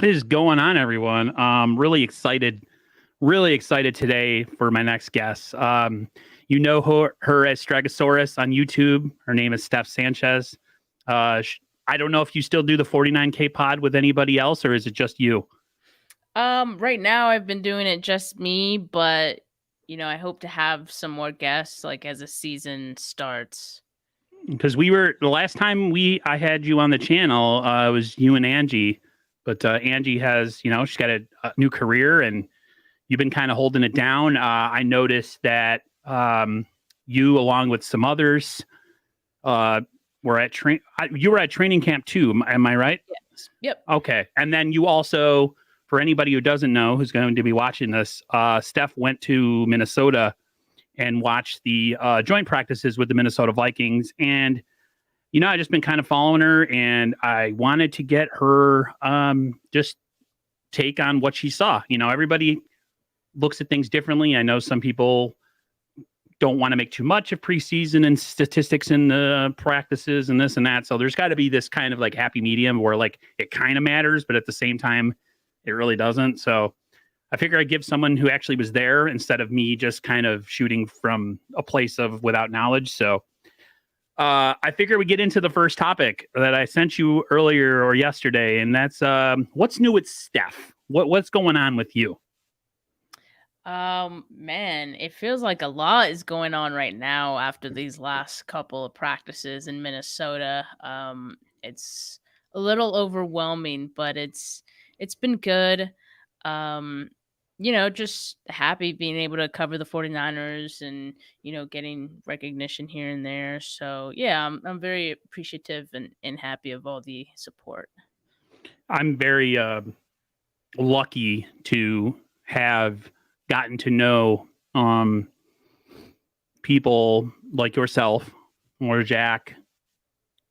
What is going on, everyone? Really excited today for my next guest. You know her as Stragosaurus on YouTube. Her name is Steph Sanchez. I don't know if you still do the 49K pod with anybody else, or is it just you? Right now I've been doing it just me, but I hope to have some more guests like as the season starts. Because the last time I had you on the channel, it was you and Angie, but Angie has she's got a new career and you've been kind of holding it down. I noticed that you, along with some others, were at you were at training camp too. Am I right? Yes. Yep. Okay. And then you also, for anybody who doesn't know, who's going to be watching this, Steph went to Minnesota and watched the joint practices with the Minnesota Vikings. And, I've just been kind of following her and I wanted to get her just take on what she saw. Everybody looks at things differently. I know some people don't want to make too much of preseason and statistics in the practices and this and that. So there's got to be this kind of like happy medium where like it kind of matters, but at the same time, it really doesn't. So I figure I'd give someone who actually was there instead of me just kind of shooting from a place of without knowledge. So I figure we get into the first topic that I sent you earlier or yesterday, and that's what's new with Steph? What's going on with you? Man, it feels like a lot is going on right now after these last couple of practices in Minnesota. It's a little overwhelming, but it's been good. Um, just happy being able to cover the 49ers and, getting recognition here and there. So yeah, I'm very appreciative and happy of all the support. I'm very lucky to have gotten to know people like yourself or Jack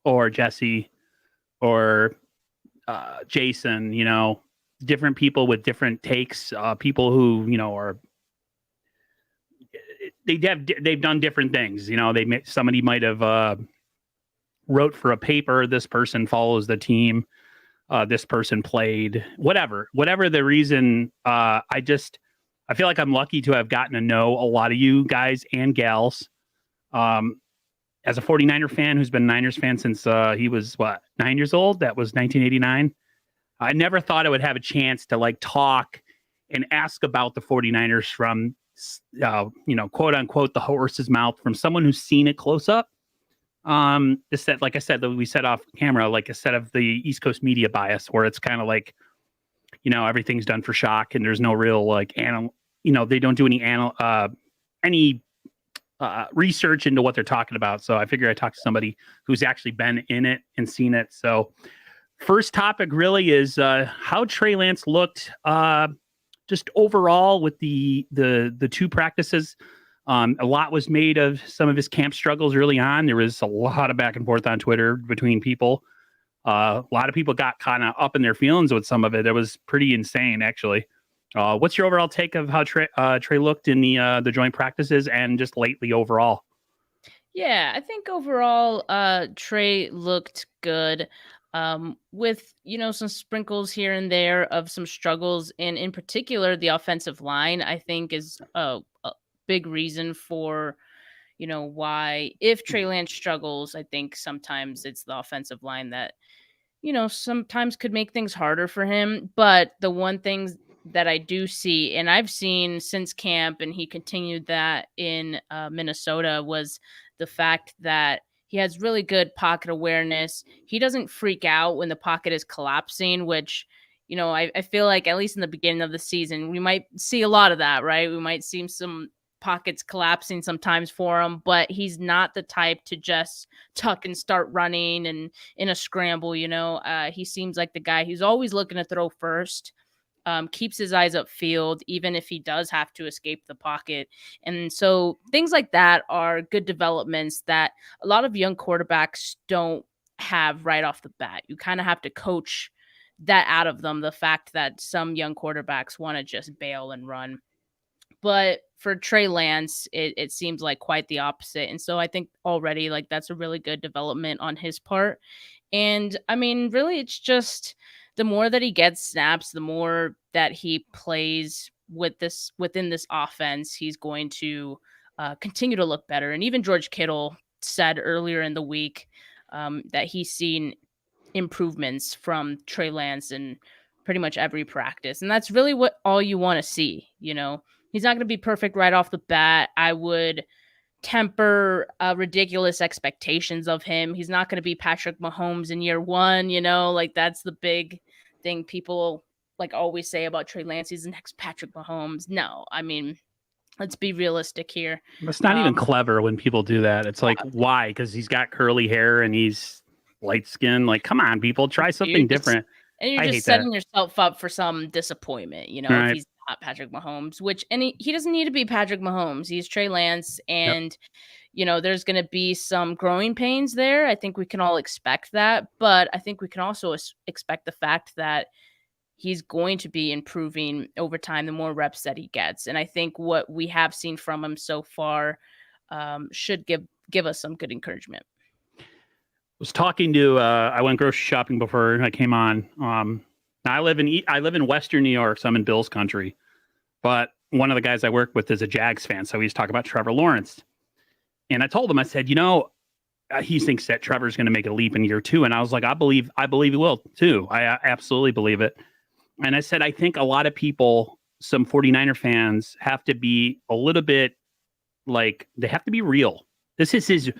or Jesse or Jason, different people with different takes, people who, are they've done different things. Somebody might have wrote for a paper. This person follows the team. This person played whatever the reason. I feel like I'm lucky to have gotten to know a lot of you guys and gals. As a 49er fan who's been a Niners fan since he was 9 years old, that was 1989. I never thought I would have a chance to like talk and ask about the 49ers from, quote unquote, the horse's mouth from someone who's seen it close up. Like I said, we set off camera, like a set of the East Coast media bias where it's kind of like, everything's done for shock and there's no real like, they don't do any research into what they're talking about. So I figure I talk to somebody who's actually been in it and seen it. So first topic really is how Trey Lance looked just overall with the two practices. A lot was made of some of his camp struggles early on. There was a lot of back and forth on Twitter between people. A lot of people got kind of up in their feelings with some of it. It was pretty insane, actually. What's your overall take of how Trey looked in the joint practices and just lately overall? Yeah, I think overall, Trey looked good. With some sprinkles here and there of some struggles, and in particular, the offensive line, I think, is a big reason for why if Trey Lance struggles, I think sometimes it's the offensive line that sometimes could make things harder for him. But the one thing that I do see, and I've seen since camp, and he continued that in Minnesota, was the fact that he has really good pocket awareness. He doesn't freak out when the pocket is collapsing, which, I feel like at least in the beginning of the season, we might see a lot of that, right? We might see some pockets collapsing sometimes for him, but he's not the type to just tuck and start running and in a scramble. He seems like the guy who's always looking to throw first. Keeps his eyes upfield, even if he does have to escape the pocket. And so things like that are good developments that a lot of young quarterbacks don't have right off the bat. You kind of have to coach that out of them, the fact that some young quarterbacks want to just bail and run. But for Trey Lance, it seems like quite the opposite. And so I think already like that's a really good development on his part. And I mean, really, it's just the more that he gets snaps, the more that he plays within this offense, he's going to continue to look better. And even George Kittle said earlier in the week that he's seen improvements from Trey Lance in pretty much every practice. And that's really what all you want to see. He's not going to be perfect right off the bat. I would temper ridiculous expectations of him. He's not going to be Patrick Mahomes in year one, like that's the big thing people like always say about Trey Lance. He's the next Patrick Mahomes. No, I mean, let's be realistic here. It's not even clever when people do that. It's like, why? Because he's got curly hair and he's light skinned. Like, come on, people, try something different. And you're just setting yourself up for some disappointment, right. If he's not Patrick Mahomes, he doesn't need to be Patrick Mahomes. He's Trey Lance, and there's going to be some growing pains there. I think we can all expect that, but I think we can also expect the fact that he's going to be improving over time the more reps that he gets. And I think what we have seen from him so far should give us some good encouragement. Was talking to I went grocery shopping before I came on. I live in Western New York, so I'm in Bills country. But one of the guys I work with is a Jags fan, so he's talking about Trevor Lawrence. And I told him, I said, he thinks that Trevor's going to make a leap in year 2, and I was like, I believe he will too. I absolutely believe it. And I said, I think a lot of people, some 49er fans, have to be a little bit like, they have to be real. This is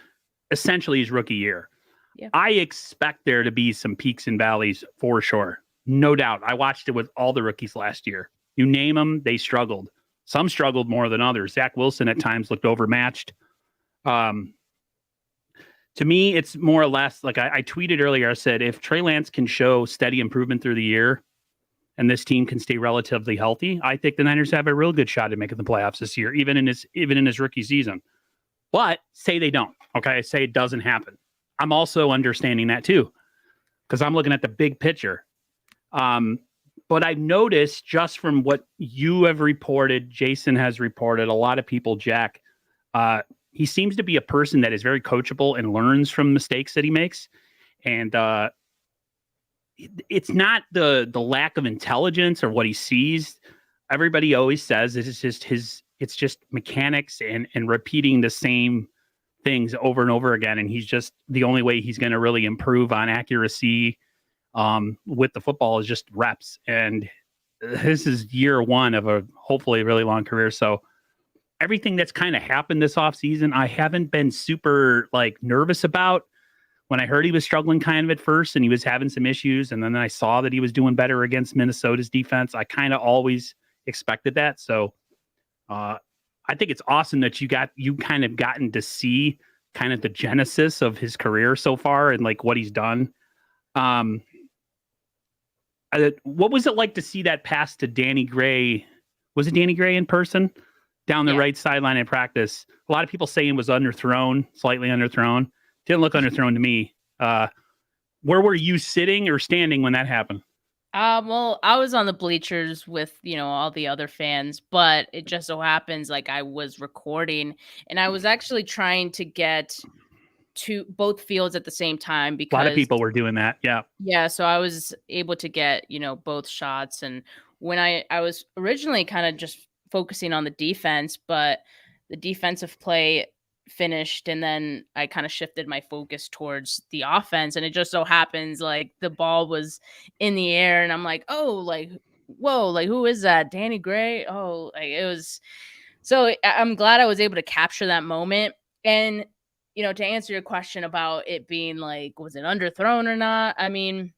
essentially his rookie year. Yeah. I expect there to be some peaks and valleys for sure. No doubt. I watched it with all the rookies last year. You name them, they struggled. Some struggled more than others. Zach Wilson at times looked overmatched. To me, it's more or less like I tweeted earlier. I said, if Trey Lance can show steady improvement through the year and this team can stay relatively healthy, I think the Niners have a real good shot at making the playoffs this year, even in his rookie season. But say they don't. Okay, say it doesn't happen. I'm also understanding that too, because I'm looking at the big picture. But I've noticed just from what you have reported, Jason has reported, a lot of people, Jack, he seems to be a person that is very coachable and learns from mistakes that he makes. And it's not the lack of intelligence or what he sees. Everybody always says it's just mechanics and repeating the same things over and over again. And he's just, the only way he's going to really improve on accuracy with the football is just reps. And this is year 1 of a hopefully really long career. So everything that's kind of happened this offseason, I haven't been super nervous about. When I heard he was struggling kind of at first and he was having some issues, and then I saw that he was doing better against Minnesota's defense, I kind of always expected that. So I think it's awesome that you kind of gotten to see kind of the genesis of his career so far and what he's done. What was it like to see that pass to Danny Gray? Was it Danny Gray in person down the right sideline in practice? A lot of people saying it was underthrown, slightly underthrown. Didn't look underthrown to me. Where were you sitting or standing when that happened? Well, I was on the bleachers with, all the other fans, but it just so happens I was recording and I was actually trying to get to both fields at the same time because a lot of people were doing that. Yeah. Yeah. So I was able to get, both shots. And when I was originally kind of just focusing on the defense, but the defensive play finished and then I kind of shifted my focus towards the offense, and it just so happens the ball was in the air and I'm like, oh, whoa, who is that? Danny Gray? Oh, it was. So I'm glad I was able to capture that moment. And to answer your question about it being was it underthrown or not, I mean,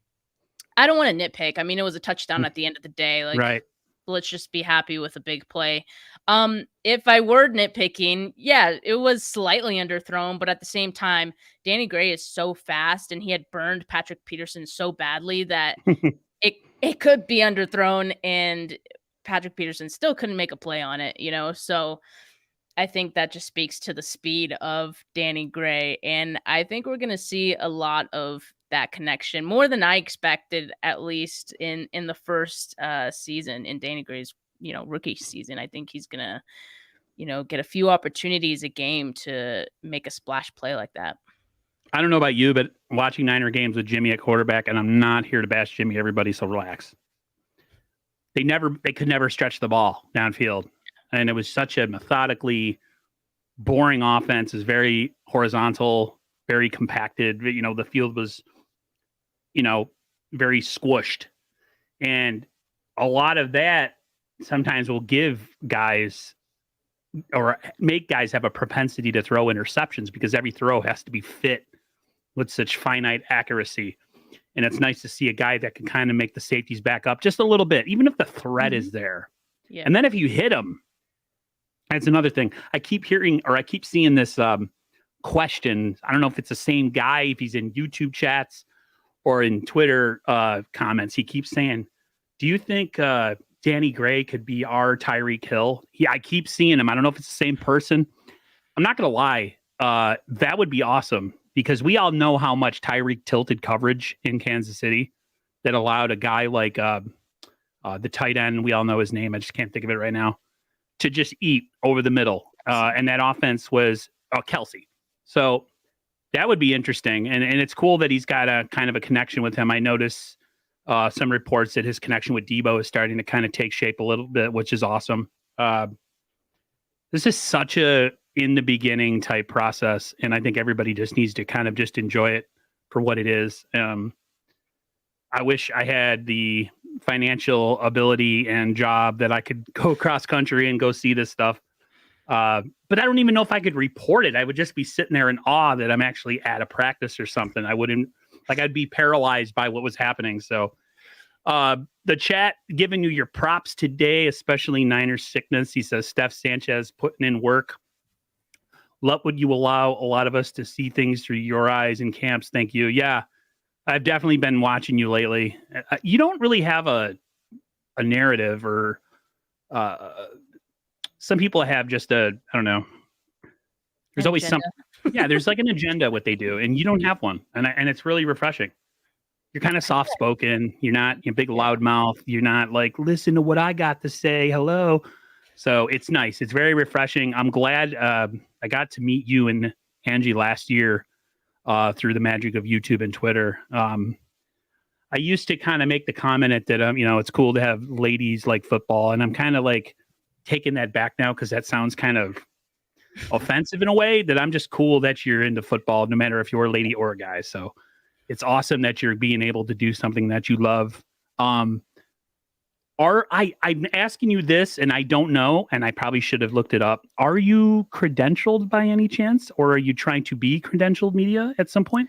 I don't want to nitpick. I mean, it was a touchdown at the end of the day. Right. Let's just be happy with a big play. If I were nitpicking, yeah, it was slightly underthrown, but at the same time, Danny Gray is so fast and he had burned Patrick Peterson so badly that it could be underthrown and Patrick Peterson still couldn't make a play on it, So I think that just speaks to the speed of Danny Gray. And I think we're going to see a lot of that connection, more than I expected, at least in the first season in Danny Gray's, rookie season. I think he's going to, get a few opportunities a game to make a splash play like that. I don't know about you, but watching Niner games with Jimmy at quarterback, and I'm not here to bash Jimmy, everybody, so relax. They could never stretch the ball downfield. And it was such a methodically boring offense. Is very horizontal, very compacted. You know, the field was, you know, very squished. And a lot of that sometimes will give guys or make guys have a propensity to throw interceptions because every throw has to be fit with such finite accuracy. And it's nice to see a guy that can kind of make the safeties back up just a little bit, even if the threat is there. Yeah. And then if you hit him, that's another thing. I keep hearing, or I keep seeing this question. I don't know if it's the same guy, if he's in YouTube chats or in Twitter comments. He keeps saying, do you think Danny Gray could be our Tyreek Hill? I keep seeing him. I don't know if it's the same person. I'm not going to lie. That would be awesome because we all know how much Tyreek tilted coverage in Kansas City that allowed a guy like the tight end, we all know his name, I just can't think of it right now, to just eat over the middle. And that offense was Kelsey. So that would be interesting. And it's cool that he's got a kind of a connection with him. I notice some reports that his connection with Debo is starting to kind of take shape a little bit, which is awesome. This is such a in the beginning type process. And I think everybody just needs to kind of just enjoy it for what it is. I wish I had the financial ability and job that I could go cross country and go see this stuff. But I don't even know if I could report it. I would just be sitting there in awe that I'm actually at a practice or something. I'd be paralyzed by what was happening. So the chat giving you your props today, especially Niners sickness. He says, Steph Sanchez putting in work. What would you allow a lot of us to see things through your eyes in camps? Thank you. Yeah, I've definitely been watching you lately. You don't really have a narrative or some people have just I don't know. There's always some, there's like an agenda what they do, and you don't have one, and it's really refreshing. You're kind of soft spoken. You're not a big loud mouth. You're not like listen to what I got to say. Hello. So it's nice. It's very refreshing. I'm glad I got to meet you and Angie last year through the magic of YouTube and Twitter. I used to kind of make the comment that it's cool to have ladies like football, and I'm kind of like taking that back now because that sounds kind of offensive in a way. That I'm just cool that you're into football, no matter if you're a lady or a guy. So it's awesome that you're being able to do something that you love. I'm asking you this, and I don't know, and I probably should have looked it up. Are you credentialed by any chance, or are you trying to be credentialed media at some point?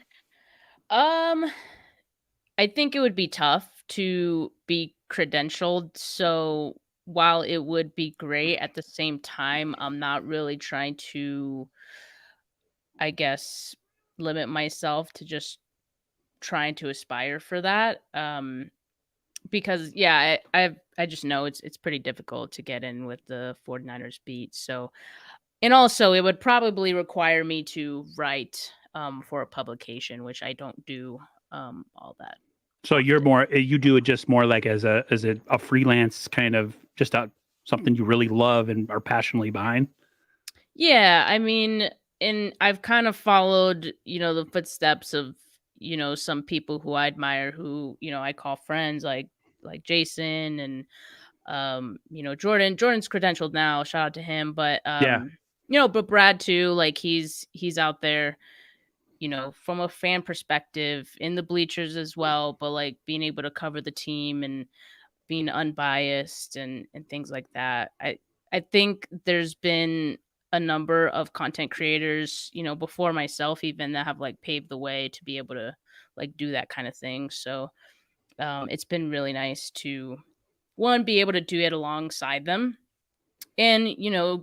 I think it would be tough to be credentialed. So while it would be great, at the same time, I'm not really trying to, I guess, limit myself to just trying to aspire for that. Because I just know it's pretty difficult to get in with the 49ers beat. So, and also it would probably require me to write for a publication, which I don't do all that. So you do it just more like as a freelance kind of just something you really love and are passionately behind. Yeah, I mean, and I've kind of followed, the footsteps of, some people who I admire, who, I call friends, like Jason and Jordan. Jordan's credentialed now, shout out to him. But but Brad too, like he's out there, from a fan perspective in the bleachers as well, but like being able to cover the team and being unbiased and things like that. I think there's been a number of content creators, before myself even, that have like paved the way to be able to like do that kind of thing. So it's been really nice to be able to do it alongside them and,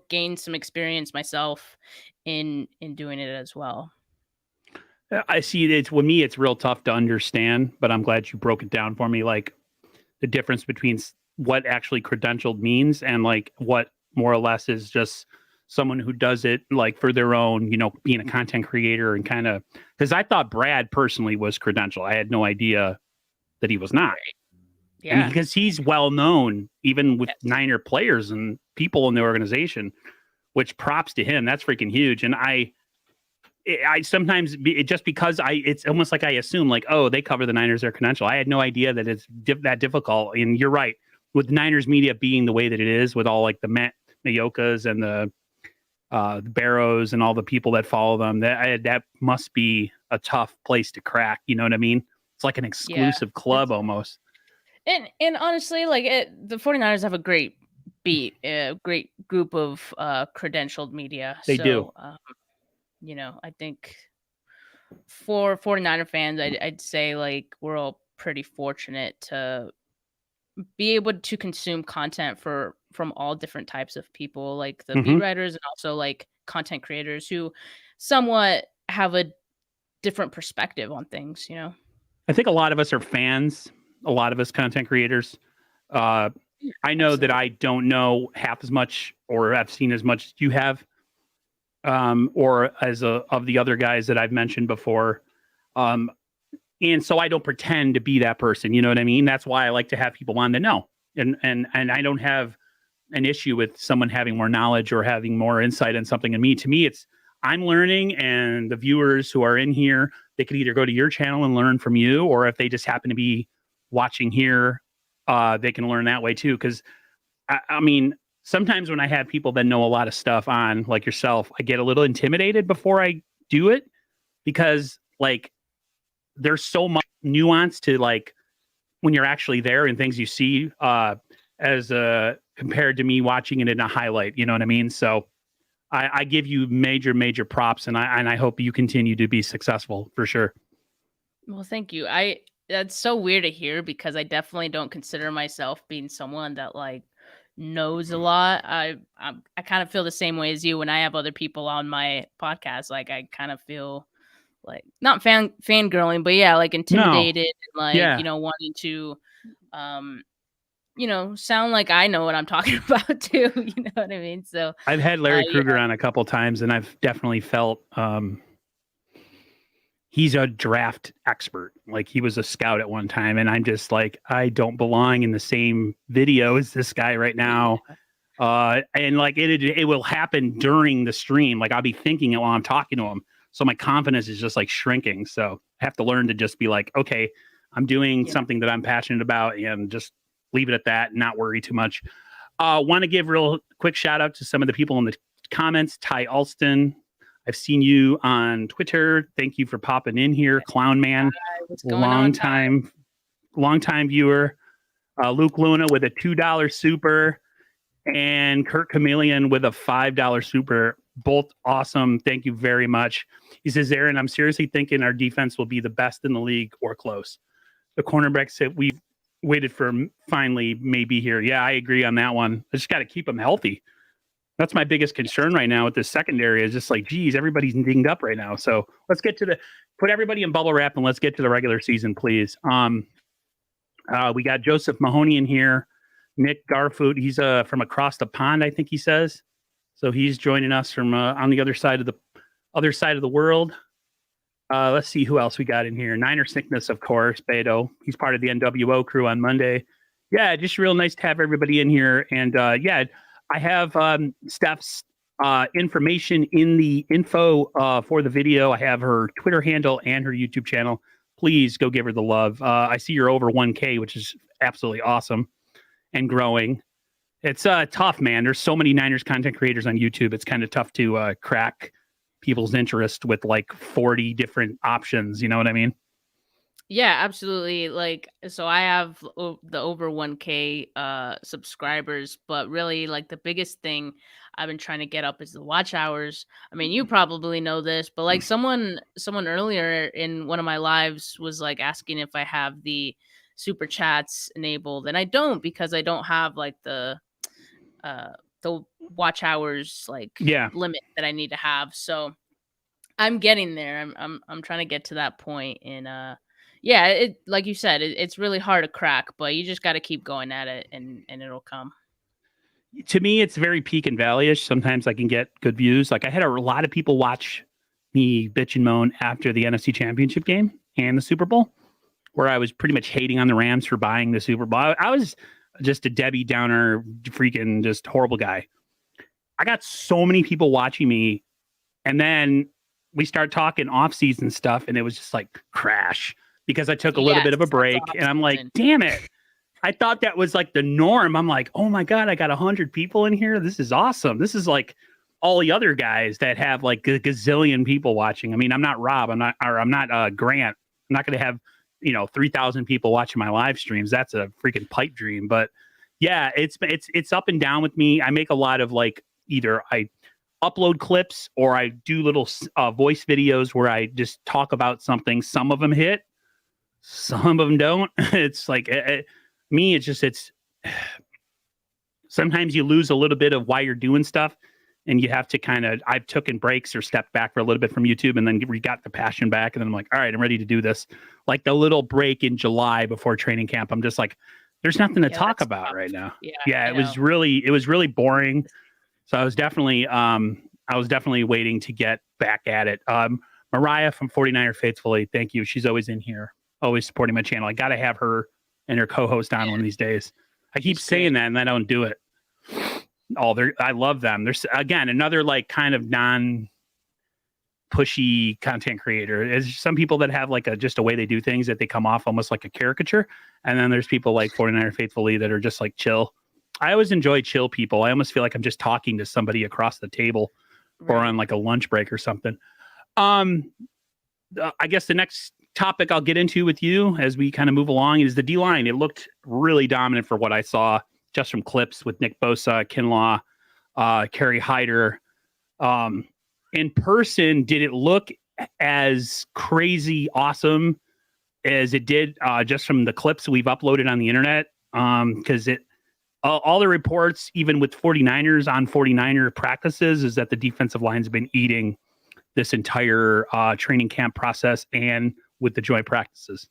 gain some experience myself in doing it as well. I see with me, it's real tough to understand, but I'm glad you broke it down for me. Like the difference between what actually credentialed means and like what more or less is just someone who does it like for their own, being a content creator and kind of, because I thought Brad personally was credentialed. I had no idea that he was not. Yeah. And because he's well known, even with Niner players and people in the organization, which props to him. That's freaking huge. And I sometimes just because it's almost like I assume like, oh, they cover the Niners, their credential. I had no idea that it's that difficult. And you're right, with Niners media being the way that it is, with all like the Mayokas and the Barrows and all the people that follow them, that must be a tough place to crack. You know what I mean? It's like an exclusive club almost. And honestly, like the 49ers have a great beat, a great group of credentialed media. They do. You know, I think for 49er fans, I'd say like we're all pretty fortunate to be able to consume content from all different types of people, like the beat writers and also like content creators who somewhat have a different perspective on things, you know? I think a lot of us are fans, a lot of us content creators. I know that I don't know half as much or have seen as much as you have, or as of the other guys that I've mentioned before. And so I don't pretend to be that person. You know what I mean? That's why I like to have people on that know. And I don't have an issue with someone having more knowledge or having more insight on something than me. To me, it's I'm learning, and the viewers who are in here, they could either go to your channel and learn from you, or if they just happen to be watching here, they can learn that way too. Because I mean, sometimes when I have people that know a lot of stuff on, like yourself, I get a little intimidated before I do it, because like there's so much nuance to like when you're actually there and things you see as compared to me watching it in a highlight. You know what I mean? So I give you major props, and I hope you continue to be successful for sure. Well, thank you. That's so weird to hear, because I definitely don't consider myself being someone that like knows a lot. I kind of feel the same way as you when I have other people on my podcast. Like I kind of feel like not fangirling, but yeah, like intimidated and like, you know, wanting to you know, sound like I know what I'm talking about too. You know what I mean? So I've had Larry Krueger on a couple times, and I've definitely felt he's a draft expert. Like he was a scout at one time, and I'm just like, I don't belong in the same video as this guy right now. And like it will happen during the stream. Like I'll be thinking it while I'm talking to him. So my confidence is just like shrinking. So I have to learn to just be like, okay, I'm doing something that I'm passionate about, and just leave it at that and not worry too much. Want to give real quick shout out to some of the people in the comments. Ty Alston, I've seen you on Twitter. Thank you for popping in here. Clown Man, long time viewer. Luke Luna with a $2 super, and Kurt Chameleon with a $5 super. Both awesome. Thank you very much. He says, Aaron, I'm seriously thinking our defense will be the best in the league or close. The cornerbacks that we've waited for finally may be here. Yeah, I agree on that one. I just got to keep them healthy. That's my biggest concern right now with the secondary, is just like, geez, everybody's dinged up right now. So let's get to put everybody in bubble wrap and let's get to the regular season, please. We got Joseph Mahoney in here. Nick Garfoot, he's from across the pond, I think he says. So he's joining us from on the other side of the world. Let's see who else we got in here. Niner Sickness, of course, Beto. He's part of the NWO crew on Monday. Yeah, just real nice to have everybody in here. And yeah, I have Steph's information in the info for the video. I have her Twitter handle and her YouTube channel. Please go give her the love. I see you're over 1K, which is absolutely awesome and growing. It's tough, man. There's so many Niners content creators on YouTube. It's kind of tough to crack people's interest with like 40 different options. You know what I mean? Yeah, absolutely. Like, so I have the over 1K subscribers, but really like the biggest thing I've been trying to get up is the watch hours. I mean, you probably know this, but like someone earlier in one of my lives was like asking if I have the super chats enabled, and I don't, because I don't have like the watch hours like limit that I need to have. So I'm getting there. I'm trying to get to that point. And yeah, it, like you said, it's really hard to crack, but you just got to keep going at it, and it'll come. To me, it's very peak and valley-ish. Sometimes I can get good views. Like I had a lot of people watch me bitch and moan after the NFC Championship game and the Super Bowl, where I was pretty much hating on the Rams for buying the Super Bowl. I was just a Debbie Downer, freaking just horrible guy. I got so many people watching me, and then we start talking off-season stuff, and it was just like crash because I took a little Yes, bit of a that's break, and I'm like, off-season. damn it. I thought that was like the norm. I'm like, oh my God, I got 100 people in here. This is awesome. This is like all the other guys that have like a gazillion people watching. I mean, I'm not Rob. I'm not Grant. I'm not going to have, 3,000 people watching my live streams. That's a freaking pipe dream. But yeah, it's up and down with me. I make a lot of like, either I upload clips or I do little voice videos where I just talk about something. Some of them hit, some of them don't. It's like, me, it's sometimes you lose a little bit of why you're doing stuff, and you have to I've taken breaks or stepped back for a little bit from YouTube, and then we got the passion back, and then I'm like, all right, I'm ready to do this. Like the little break in July before training camp, I'm just like, there's nothing to talk about tough right now. Yeah, it was really boring. So I was definitely waiting to get back at it. Mariah from 49er Faithfully, thank you. She's always in here, always supporting my channel. I got to have her and her co-host on one of these days. I keep saying that and I don't do it. I love them. There's again another like kind of non-pushy content creator. There's some people that have like just a way they do things that they come off almost like a caricature, and then there's people like 49er Faithfully that are just like chill. I always enjoy chill people. I almost feel like I'm just talking to somebody across the table or on like a lunch break or something. I guess the next topic I'll get into with you as we kind of move along is the D-line. It looked really dominant for what I saw just from clips with Nick Bosa, Kinlaw, Kerry Hyder. In person, did it look as crazy awesome as it did just from the clips we've uploaded on the internet? Because all the reports, even with 49ers on 49er practices, is that the defensive line's been eating this entire training camp process and with the joint practices.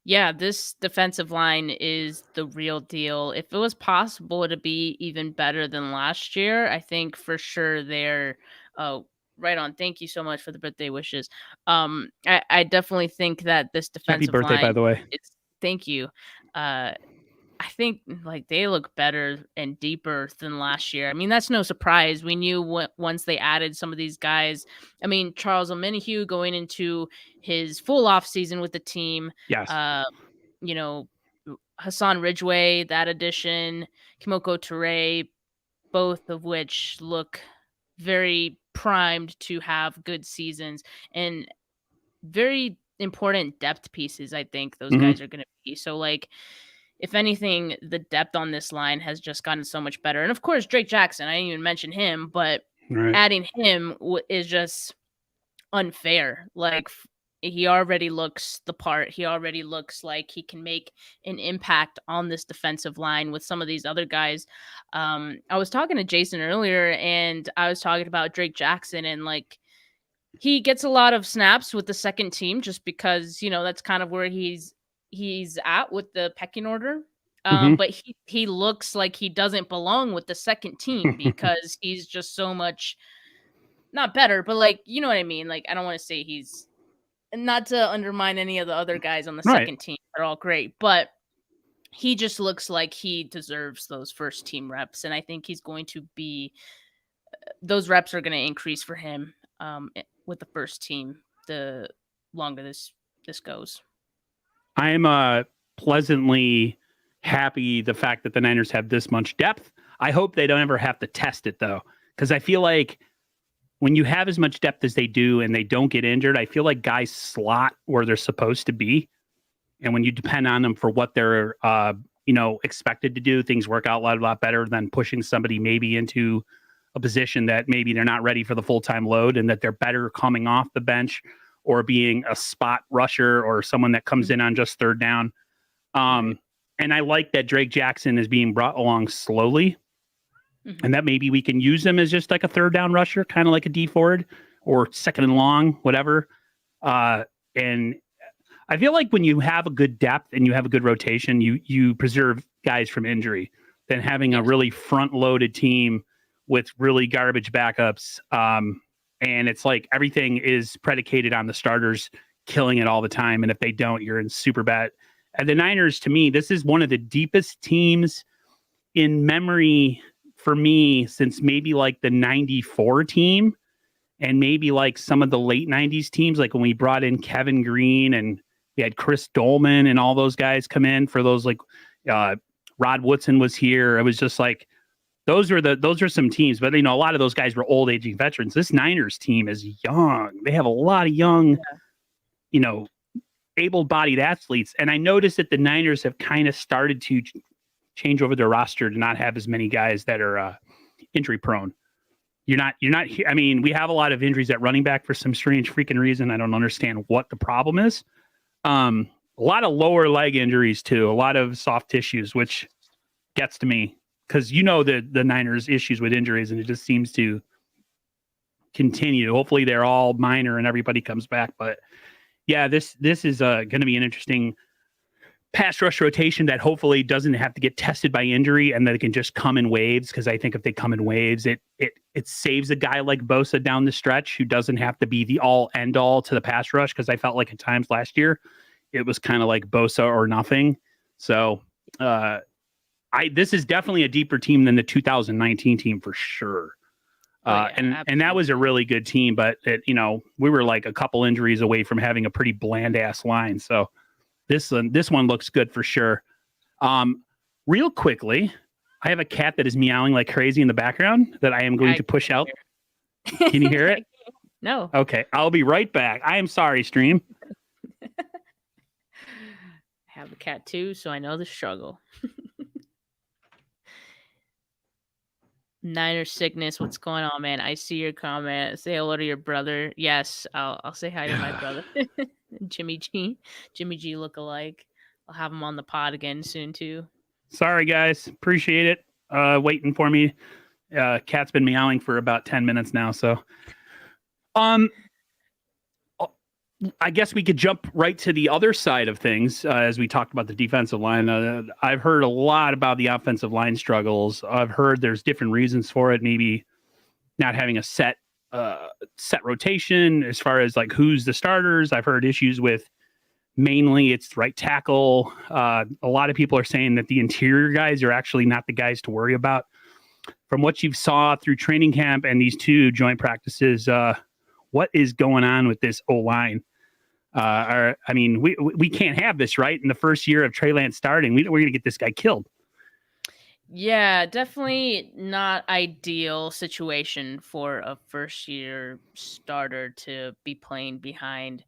Yeah, this defensive line is the real deal. If it was possible to be even better than last year, I think for sure they're right on. Thank you so much for the birthday wishes. I definitely think that this defensive Happy birthday, line, by the way. Thank you. I think like they look better and deeper than last year. I mean, that's no surprise. We knew once they added some of these guys. I mean, Charles Omenihu going into his full off season with the team. Yes. Hassan Ridgeway, that addition, Kimoko Toure, both of which look very primed to have good seasons and very important depth pieces. I think those guys are going to be. So like, if anything, the depth on this line has just gotten so much better. And of course, Drake Jackson, I didn't even mention him, but adding him is just unfair. Like he already looks the part. He already looks like he can make an impact on this defensive line with some of these other guys. I was talking to Jason earlier and I was talking about Drake Jackson, and like he gets a lot of snaps with the second team just because, that's kind of where he's at with the pecking order. But he looks like he doesn't belong with the second team because he's just so much not better, but like, you know what I mean? Like, I don't want to say he's not to undermine any of the other guys on the second team. They're all great, but he just looks like he deserves those first team reps. And I think he's going to be, those reps are going to increase for him with the first team, the longer this goes. I'm pleasantly happy the fact that the Niners have this much depth. I hope they don't ever have to test it, though, because I feel like when you have as much depth as they do and they don't get injured, I feel like guys slot where they're supposed to be. And when you depend on them for what they're, expected to do, things work out a lot better than pushing somebody maybe into a position that maybe they're not ready for the full-time load, and that they're better coming off the bench or being a spot rusher or someone that comes in on just third down. And I like that Drake Jackson is being brought along slowly, and that maybe we can use him as just like a third down rusher, kind of like a D Ford or second and long, whatever. And I feel like when you have a good depth and you have a good rotation, you preserve guys from injury than having a really front loaded team with really garbage backups. And it's like everything is predicated on the starters killing it all the time. And if they don't, you're in super bad. And the Niners, to me, this is one of the deepest teams in memory for me since maybe like the 94 team. and maybe like some of the late 90s teams, like when we brought in Kevin Green and we had Chris Dolman and all those guys come in for those, like Rod Woodson was here. It was just like, those are some teams, but a lot of those guys were old aging veterans. This Niners team is young. They have a lot of young, able-bodied athletes. And I noticed that the Niners have kind of started to change over their roster to not have as many guys that are injury prone. You're not. I mean, we have a lot of injuries at running back for some strange freaking reason. I don't understand what the problem is. A lot of lower leg injuries too. A lot of soft tissues, which gets to me because the Niners' issues with injuries, and it just seems to continue. Hopefully, they're all minor and everybody comes back. But yeah, this is going to be an interesting pass rush rotation that hopefully doesn't have to get tested by injury and that it can just come in waves. Because I think if they come in waves, it saves a guy like Bosa down the stretch who doesn't have to be the all end all to the pass rush. Because I felt like at times last year it was kind of like Bosa or nothing. So this is definitely a deeper team than the 2019 team for sure. And that was a really good team, but we were like a couple injuries away from having a pretty bland ass line. So this one looks good for sure. Real quickly, I have a cat that is meowing like crazy in the background that I am going to push out. Can you hear it? No. Okay. I'll be right back. I am sorry, stream. I have a cat too, so I know the struggle. Niner sickness, what's going on, man? I see your comment. Say hello to your brother. Yes, I'll say hi to my brother. Jimmy G look alike. I'll have him on the pod again soon too. Sorry guys, appreciate it. Waiting for me. Cat's been meowing for about 10 minutes now, so I guess we could jump right to the other side of things as we talked about the defensive line. I've heard a lot about the offensive line struggles. I've heard there's different reasons for it. Maybe not having a set rotation as far as like who's the starters. I've heard issues with mainly it's right tackle. A lot of people are saying that the interior guys are actually not the guys to worry about. From what you've saw through training camp and these two joint practices, what is going on with this O-line? We can't have this, right? In the first year of Trey Lance starting, we're going to get this guy killed. Yeah, definitely not ideal situation for a first-year starter to be playing behind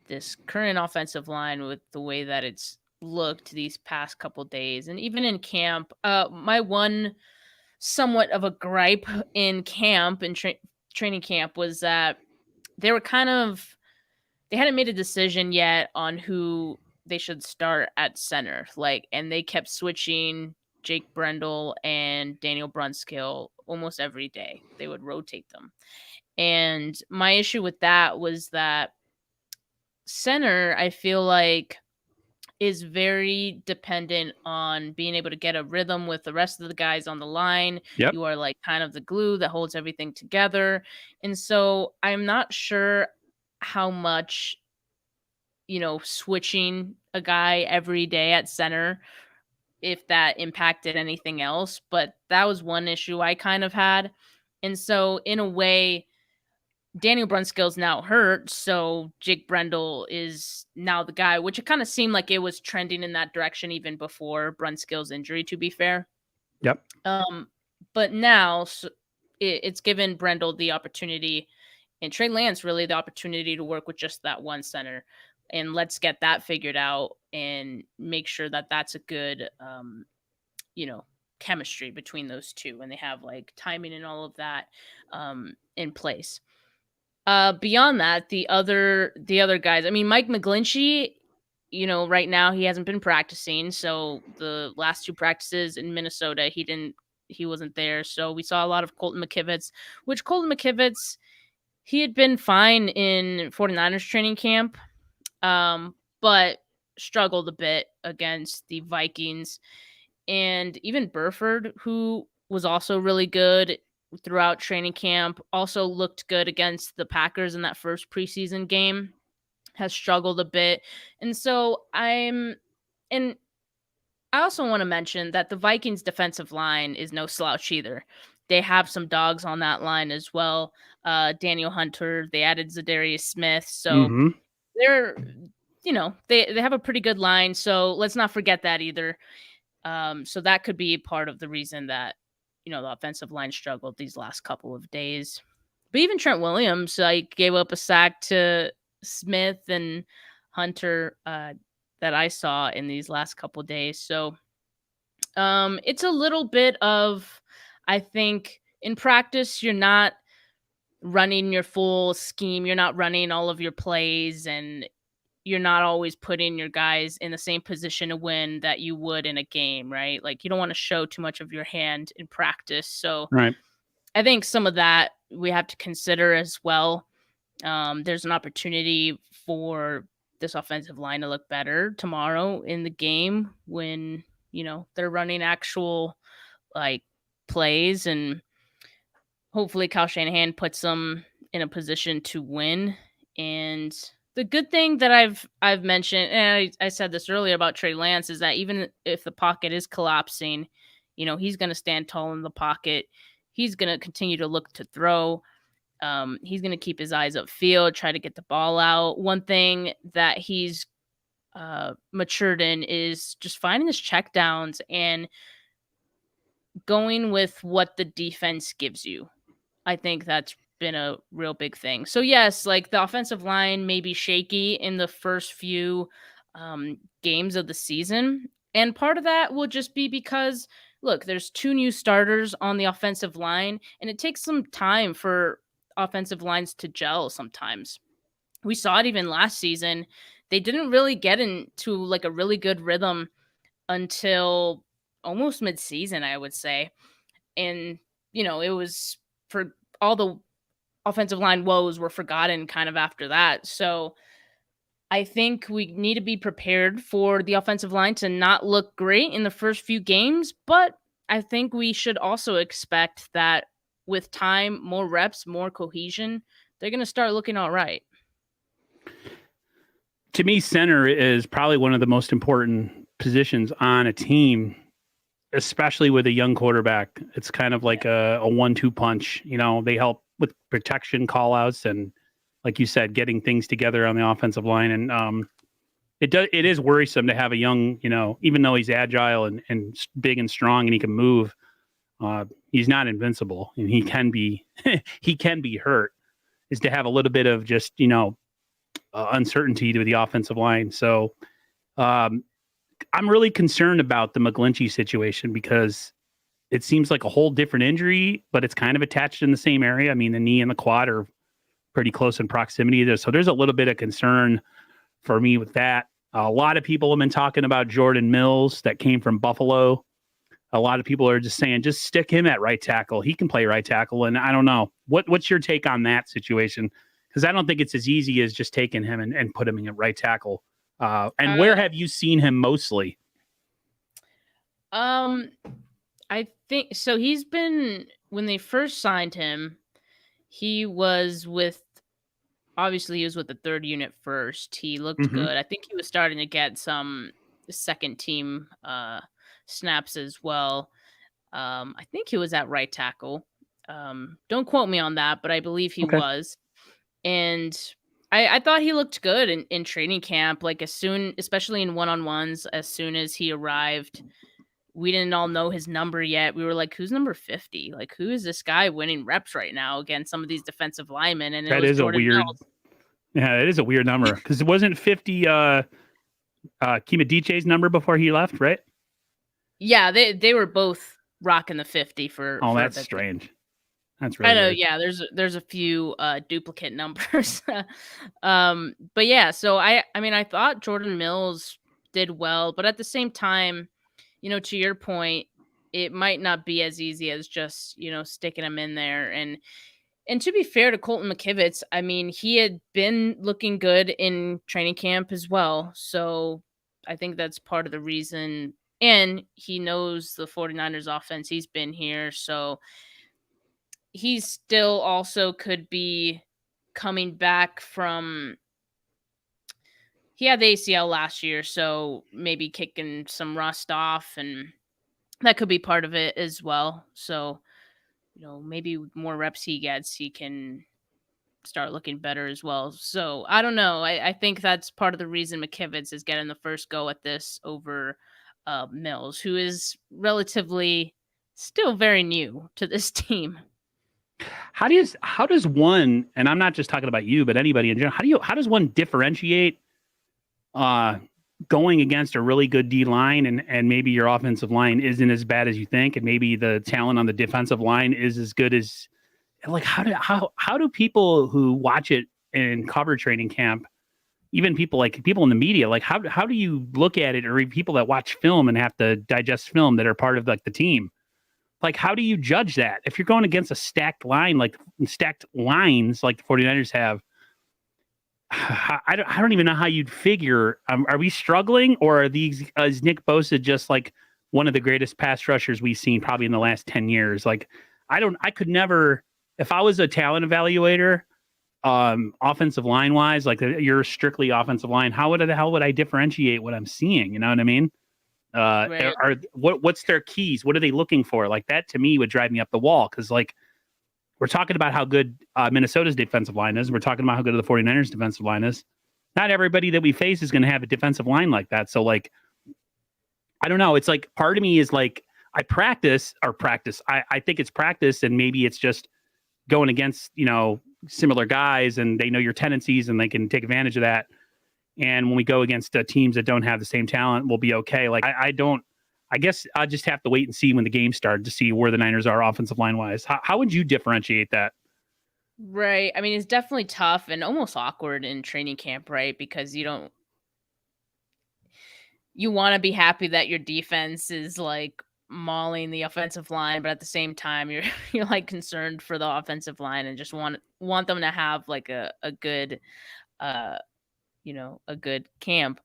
this current offensive line with the way that it's looked these past couple days. And even in camp, my one somewhat of a gripe in camp and training camp was that they hadn't made a decision yet on who they should start at center. And they kept switching Jake Brendel and Daniel Brunskill almost every day. They would rotate them. And my issue with that was that center, I feel like, is very dependent on being able to get a rhythm with the rest of the guys on the line. Yep. You are like kind of the glue that holds everything together. And so I'm not sure how much, switching a guy every day at center, if that impacted anything else. But that was one issue I kind of had. And so in a way, Daniel Brunskill's now hurt, so Jake Brendel is now the guy, which it kind of seemed like it was trending in that direction even before Brunskill's injury, to be fair. Yep. But now it's given Brendel the opportunity, and Trey Lance really the opportunity to work with just that one center. And let's get that figured out and make sure that that's a good, chemistry between those two, and they have like timing and all of that in place. Beyond that, the other guys, I mean, Mike McGlinchey, right now he hasn't been practicing. So the last two practices in Minnesota, he wasn't there. So we saw a lot of Colton Mckibbins, which Colton Mckibbins, he had been fine in 49ers training camp, but struggled a bit against the Vikings. And even Burford, who was also really good throughout training camp, also looked good against the Packers in that first preseason game, has struggled a bit. And so I also want to mention that the Vikings defensive line is no slouch either. they have some dogs on that line as well. Daniel Hunter, they added Zadarius Smith. So Mm-hmm. they're, they have a pretty good line. So let's not forget that either. So that could be part of the reason that, the offensive line struggled these last couple of days. But even Trent Williams, gave up a sack to Smith and Hunter that I saw in these last couple of days. So it's a little bit of, I think, in practice, you're not running your full scheme. You're not running all of your plays, and you're not always putting your guys in the same position to win that you would in a game, right? Like, you don't want to show too much of your hand in practice. So Right. I think some of that we have to consider as well. There's an opportunity for this offensive line to look better tomorrow in the game when, they're running actual like plays, and hopefully Kyle Shanahan puts them in a position to win. And the good thing that I've mentioned, and I said this earlier about Trey Lance, is that even if the pocket is collapsing, he's going to stand tall in the pocket. He's going to continue to look to throw. He's going to keep his eyes upfield, try to get the ball out. One thing that he's matured in is just finding his checkdowns and going with what the defense gives you. I think that's been a real big thing. So yes, like the offensive line may be shaky in the first few games of the season. And part of that will just be because, look, there's 2 new starters on the offensive line, and it takes some time for offensive lines to gel sometimes. We saw it even last season. They didn't really get into like a really good rhythm until almost mid-season, I would say. And, it was for all the offensive line woes were forgotten kind of after that. So I think we need to be prepared for the offensive line to not look great in the first few games, but I think we should also expect that with time, more reps, more cohesion, they're going to start looking all right. To me, center is probably one of the most important positions on a team, especially with a young quarterback. It's kind of like a 1-2 punch. They help with protection call-outs and, like you said, getting things together on the offensive line. And it is worrisome to have a young, even though he's agile and big and strong and he can move, he's not invincible, and he can be he can be hurt. Is to have a little bit of just uncertainty to the offensive line. So I'm really concerned about the McGlinchey situation because it seems like a whole different injury, but it's kind of attached in the same area. I mean, the knee and the quad are pretty close in proximity there. So there's a little bit of concern for me with that. A lot of people have been talking about Jordan Mills that came from Buffalo. A lot of people are just saying, just stick him at right tackle. He can play right tackle. And I don't know. What's your take on that situation? Because I don't think it's as easy as just taking him and put him in at right tackle. And where have you seen him mostly? I think so. He's been, when they first signed him, he was with the third unit first. He looked good. I think he was starting to get some second team snaps as well. I think he was at right tackle. Don't quote me on that, but I believe he was. And I thought he looked good in training camp. Like especially in one-on-ones, as soon as he arrived, we didn't all know his number yet. We were like, who's number 50? Like, who is this guy winning reps right now against some of these defensive linemen? And that is Jordan Mills. Yeah, it is a weird number because it wasn't 50 Kima Diche's number before he left, right? Yeah, they were both rocking the 50 for. Oh, that's strange. That's really. I know. Weird. Yeah, there's a few duplicate numbers. But yeah, so I mean, I thought Jordan Mills did well, but at the same time, to your point, it might not be as easy as just, sticking him in there. And to be fair to Colton Mckibbins, I mean, he had been looking good in training camp as well. So I think that's part of the reason. And he knows the 49ers offense. He's been here. So he still also could be coming back from. He had the ACL last year, so maybe kicking some rust off, and that could be part of it as well. So maybe with more reps he gets, he can start looking better as well. So I don't know. I think that's part of the reason McKibbins is getting the first go at this over Mills, who is relatively still very new to this team. How does one, and I'm not just talking about you, but anybody in general, how does one differentiate going against a really good D line and maybe your offensive line isn't as bad as you think, and maybe the talent on the defensive line is as good as, like, how do people who watch it and cover training camp, even people in the media, like how do you look at it, or people that watch film and have to digest film that are part of like the team? Like, how do you judge that? If you're going against a stacked line, like stacked lines like the 49ers have, I don't even know how you'd figure. Are we struggling, or is Nick Bosa just like one of the greatest pass rushers we've seen probably in the last 10 years? Like, I could never, if I was a talent evaluator, offensive line wise, like you're strictly offensive line, how the hell would I differentiate what I'm seeing? You know what I mean? Right. What's their keys? What are they looking for? Like, that to me would drive me up the wall, because like we're talking about how good Minnesota's defensive line is. We're talking about how good the 49ers defensive line is. Not everybody that we face is going to have a defensive line like that. So like, I don't know. It's like part of me is like, I practice. I think it's practice, and maybe it's just going against, similar guys, and they know your tendencies and they can take advantage of that. And when we go against teams that don't have the same talent, we'll be okay. Like, I guess I'll just have to wait and see when the game started to see where the Niners are offensive line wise. How would you differentiate that? Right. I mean, it's definitely tough and almost awkward in training camp, right? Because you want to be happy that your defense is like mauling the offensive line, but at the same time you're like concerned for the offensive line and just want them to have like a good uh a good camp.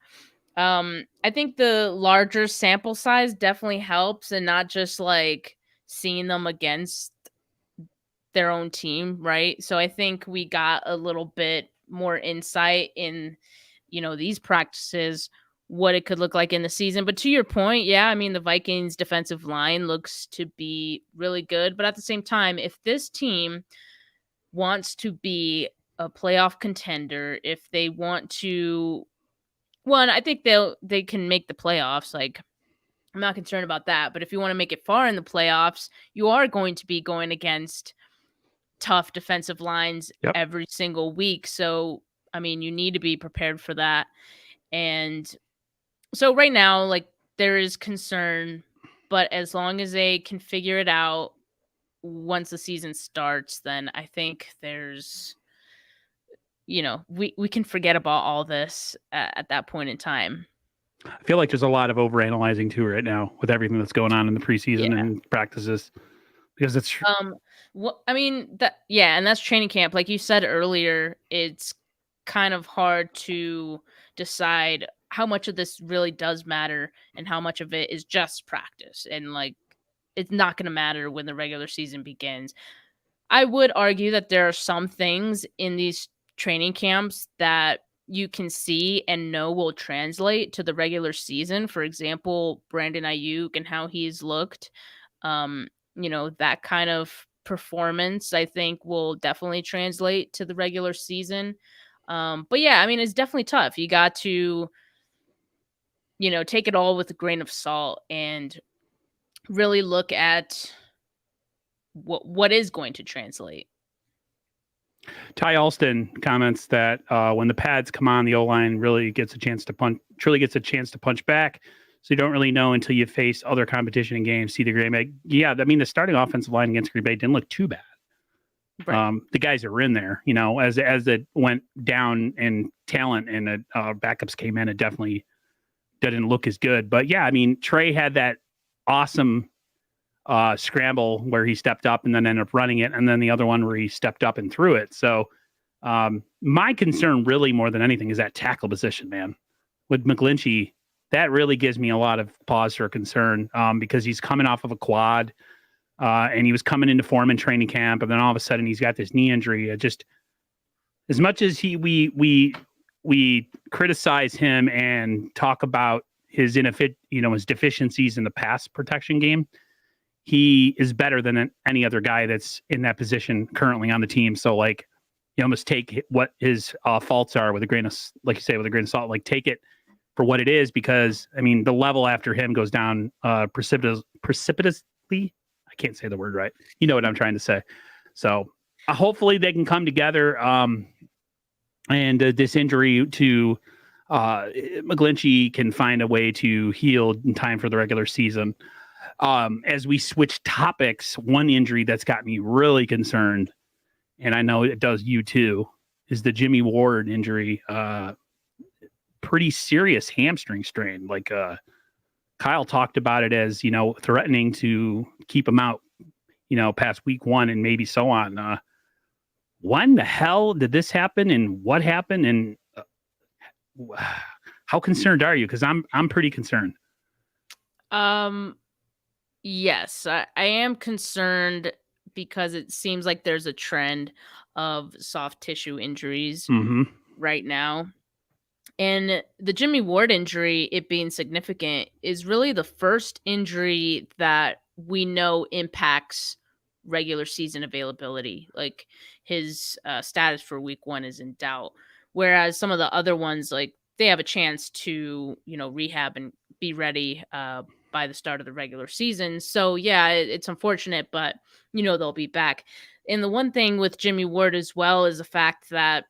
I think the larger sample size definitely helps, and not just like seeing them against their own team, right? So I think we got a little bit more insight in, these practices, what it could look like in the season. But to your point, yeah, I mean, the Vikings defensive line looks to be really good. But at the same time, if this team wants to be a playoff contender, if they want to, one, I think they can make the playoffs. Like, I'm not concerned about that. But if you want to make it far in the playoffs, you are going to be going against tough defensive lines Yep. every single week. So, I mean, you need to be prepared for that. And so right now, like, there is concern, but as long as they can figure it out once the season starts, then I think there's, we can forget about all this at that point in time. I feel like there's a lot of overanalyzing too right now with everything that's going on in the preseason and practices, because it's I mean, and that's training camp. Like you said earlier, it's kind of hard to decide how much of this really does matter and how much of it is just practice. And like, it's not going to matter when the regular season begins. I would argue that there are some things in these training camps that you can see and know will translate to the regular season. For example, Brandon Ayuk and how he's looked. That kind of performance, I think, will definitely translate to the regular season. But yeah, I mean, it's definitely tough. You got to, take it all with a grain of salt and really look at what is going to translate. Ty Alston comments that when the pads come on, the O-line really gets a chance to punch back. So you don't really know until you face other competition in games. See the Green Bay. Yeah, I mean, the starting offensive line against Green Bay didn't look too bad. Right. The guys that were in there, as it went down in talent and the backups came in, it definitely didn't look as good. But yeah, I mean, Trey had that awesome scramble where he stepped up and then ended up running it, and then the other one where he stepped up and threw it. So my concern really more than anything is that tackle position, man. With McGlinchey, that really gives me a lot of pause for concern because he's coming off of a quad and he was coming into form in training camp, and then all of a sudden he's got this knee injury. Just as much as we criticize him and talk about his his deficiencies in the pass protection game, he is better than any other guy that's in that position currently on the team. So like, you almost take what his faults are with a grain of, like you say, with a grain of salt, like take it for what it is, because I mean, the level after him goes down precipitously. I can't say the word right. You know what I'm trying to say. So hopefully they can come together. And this injury to McGlinchey can find a way to heal in time for the regular season. As we switch topics, one injury that's got me really concerned, and I know it does you too, is the Jimmy Ward injury. Pretty serious hamstring strain. Like Kyle talked about it as, threatening to keep him out, past week 1 and maybe so on. When the hell did this happen, and what happened, and how concerned are you? Because I'm pretty concerned. Yes, I am concerned because it seems like there's a trend of soft tissue injuries right now. And the Jimmy Ward injury, it being significant, is really the first injury that we know impacts regular season availability. Like his status for week 1 is in doubt. Whereas some of the other ones, like they have a chance to, rehab and be ready by the start of the regular season. So yeah, it's unfortunate, but they'll be back. And the one thing with Jimmy Ward as well is the fact that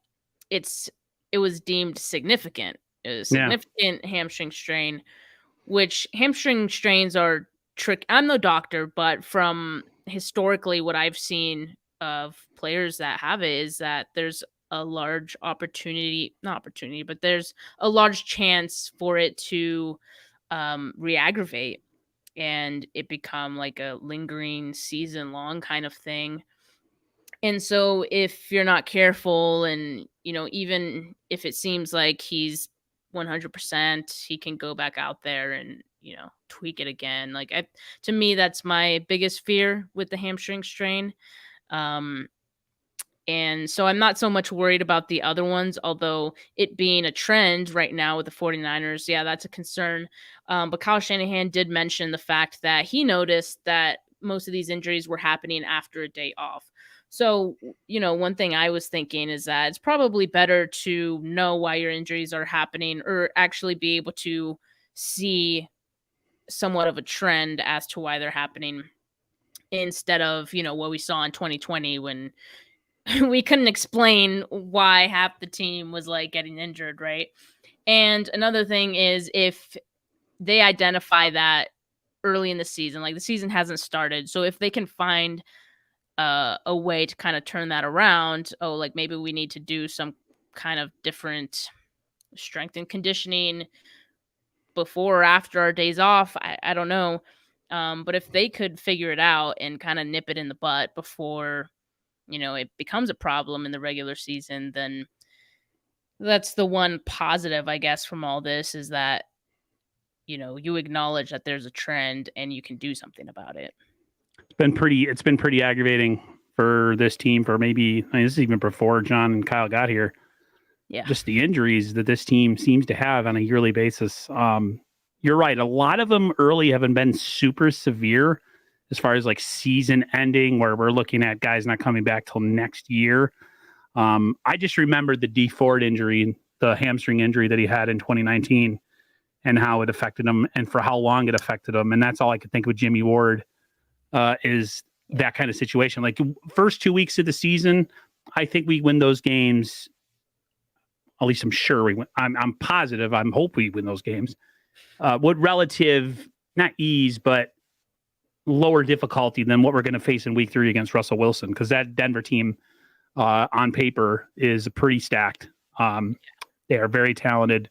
it was deemed significant. A significant hamstring strain, which hamstring strains are tricky. I'm no doctor, but from historically what I've seen of players that have it is that there's a large but there's a large chance for it to re-aggravate and it become like a lingering season long kind of thing. And so if you're not careful and, even if it seems like he's 100%, he can go back out there and, tweak it again. Like to me, that's my biggest fear with the hamstring strain. And so I'm not so much worried about the other ones, although it being a trend right now with the 49ers, yeah, that's a concern. But Kyle Shanahan did mention the fact that he noticed that most of these injuries were happening after a day off. So, one thing I was thinking is that it's probably better to know why your injuries are happening or actually be able to see somewhat of a trend as to why they're happening instead of, what we saw in 2020 when we couldn't explain why half the team was like getting injured, right? And another thing is if they identify that early in the season, like the season hasn't started, so if they can find a way to kind of turn that around, like maybe we need to do some kind of different strength and conditioning before or after our days off. I don't know. But if they could figure it out and kind of nip it in the butt before it becomes a problem in the regular season, then that's the one positive, I guess, from all this is that, you acknowledge that there's a trend and you can do something about it. It's been pretty aggravating for this team for maybe, this is even before John and Kyle got here. Yeah. Just the injuries that this team seems to have on a yearly basis. You're right. A lot of them early haven't been super severe as far as like season ending where we're looking at guys not coming back till next year. I just remembered the D Ford injury, the hamstring injury that he had in 2019 and how it affected him and for how long it affected him. And that's all I could think with Jimmy Ward is that kind of situation. Like first 2 weeks of the season, I think we win those games. At least I'm sure we win. I'm positive. I'm hope we win those games. With relative, not ease, but lower difficulty than what we're going to face in week 3 against Russell Wilson. Because that Denver team on paper is pretty stacked. They are very talented.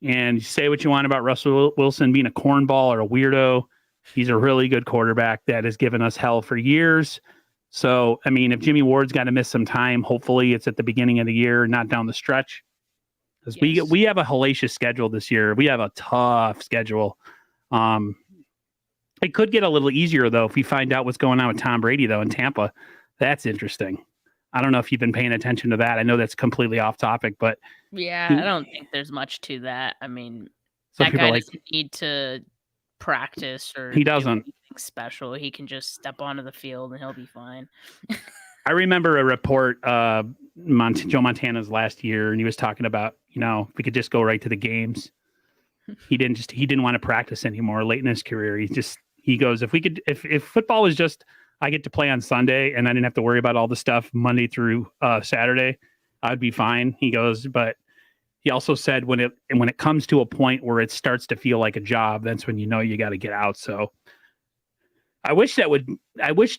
And say what you want about Russell Wilson being a cornball or a weirdo. He's a really good quarterback that has given us hell for years. So, I mean, if Jimmy Ward's got to miss some time, hopefully it's at the beginning of the year, not down the stretch. Because we have a hellacious schedule this year. We have a tough schedule. It could get a little easier, though, if we find out what's going on with Tom Brady, though, in Tampa. That's interesting. I don't know if you've been paying attention to that. I know that's completely off topic, but... Yeah, I don't think there's much to that. I mean, that guy doesn't need to practice or He do doesn't. anything special. He can just step onto the field and he'll be fine. I remember a report, Joe Montana's last year, and he was talking about, if we could just go right to the games. He didn't want to practice anymore late in his career. He goes, if football was just, I get to play on Sunday and I didn't have to worry about all the stuff Monday through Saturday, I'd be fine. He goes, but he also said when it comes to a point where it starts to feel like a job, that's when you got to get out. So I wish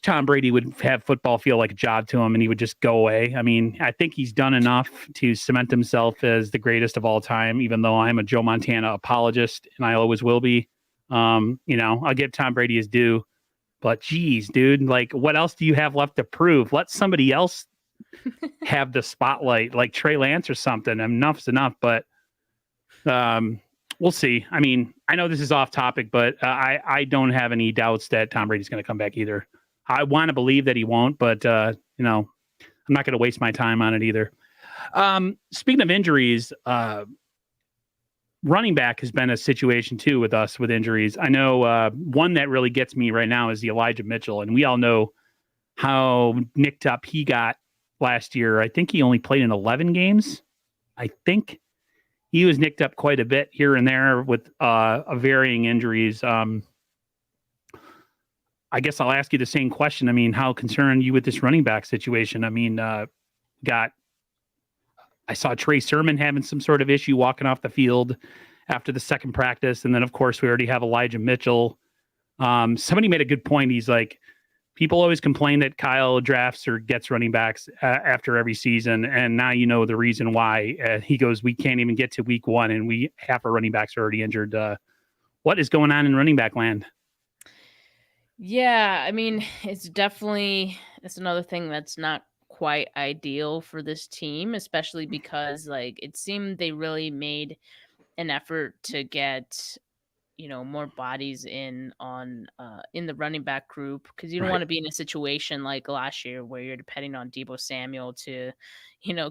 Tom Brady would have football feel like a job to him and he would just go away. I mean, I think he's done enough to cement himself as the greatest of all time, even though I'm a Joe Montana apologist and I always will be. I'll give Tom Brady his due, but geez, dude, like what else do you have left to prove? Let somebody else have the spotlight, like Trey Lance or something. Enough's enough, but we'll see. I mean, I know this is off topic, but I don't have any doubts that Tom Brady's going to come back either. I want to believe that he won't, but I'm not going to waste my time on it either. Speaking of injuries, running back has been a situation too with us with injuries. I know one that really gets me right now is the Elijah Mitchell, and we all know how nicked up he got last year. I think he only played in 11 games. I think he was nicked up quite a bit here and there with varying injuries. I guess I'll ask you the same question. I mean, how concerned are you with this running back situation? I mean, I saw Trey Sermon having some sort of issue walking off the field after the second practice. And then, of course, we already have Elijah Mitchell. Somebody made a good point. He's like, people always complain that Kyle drafts or gets running backs after every season. And now you know the reason why. He goes, we can't even get to week one and half our running backs are already injured. What is going on in running back land? Yeah, I mean, it's another thing that's not quite ideal for this team, especially because like it seemed they really made an effort to get more bodies in the running back group, because you don't want to be in a situation like last year where you're depending on Deebo Samuel to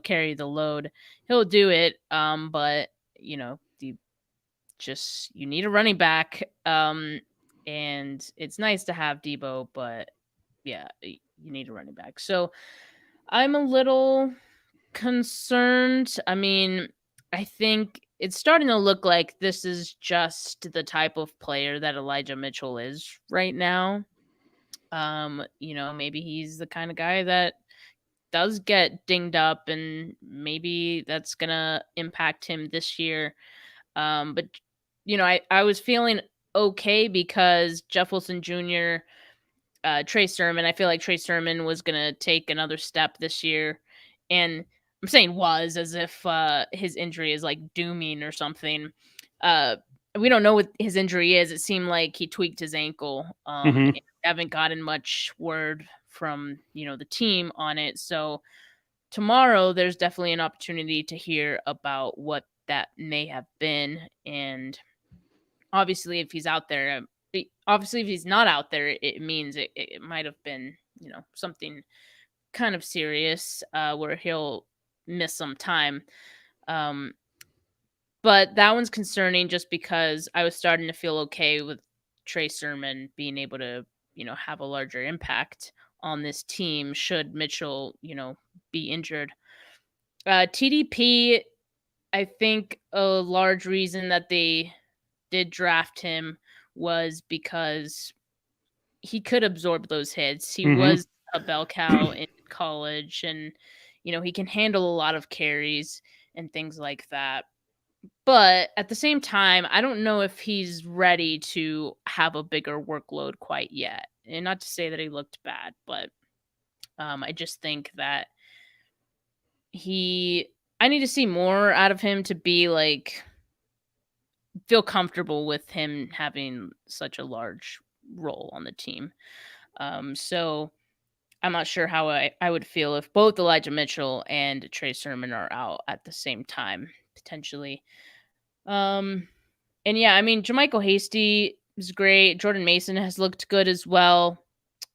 carry the load. He'll do it, but you need a running back, and it's nice to have Deebo, but yeah, you need a running back. So I'm a little concerned. I mean, I think it's starting to look like this is just the type of player that Elijah Mitchell is right now. Maybe he's the kind of guy that does get dinged up and maybe that's gonna impact him this year. But I was feeling okay because Jeff Wilson Jr., Trey Sermon, I feel like Trey Sermon was gonna take another step this year. And I'm saying was as if his injury is like dooming or something. We don't know what his injury is. It seemed like he tweaked his ankle. And haven't gotten much word from the team on it. So tomorrow there's definitely an opportunity to hear about what that may have been. And obviously, if he's out there, if he's not out there, it means it might have been something kind of serious where he'll miss some time. But that one's concerning just because I was starting to feel okay with Trey Sermon being able to, have a larger impact on this team should Mitchell, be injured. TDP, I think a large reason that they did draft him was because he could absorb those hits. He was a bell cow in college, and he can handle a lot of carries and things like that. But at the same time, I don't know if he's ready to have a bigger workload quite yet. And not to say that he looked bad, but I just think that I need to see more out of him to be like feel comfortable with him having such a large role on the team. So I'm not sure how I would feel if both Elijah Mitchell and Trey Sermon are out at the same time, potentially. And yeah, I mean, Jermichael Hasty is great. Jordan Mason has looked good as well.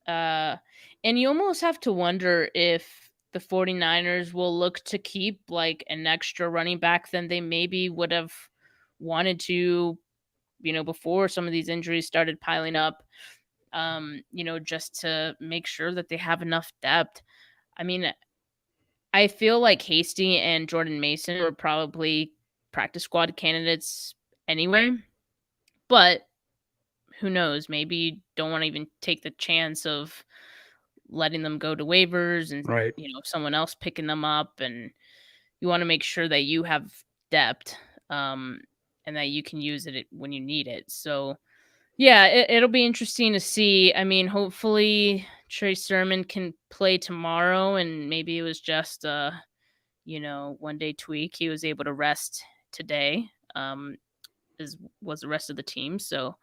And you almost have to wonder if the 49ers will look to keep like an extra running back than they maybe would have wanted to before some of these injuries started piling up, just to make sure that they have enough depth. I mean, I feel like Hasty and Jordan Mason were probably practice squad candidates anyway, but who knows? Maybe you don't want to even take the chance of letting them go to waivers and Right. someone else picking them up, and you want to make sure that you have depth, and that you can use it when you need it. So yeah, it'll be interesting to see. I mean, hopefully Trey Sermon can play tomorrow, and maybe it was just a 1-day tweak. He was able to rest today, as was the rest of the team. So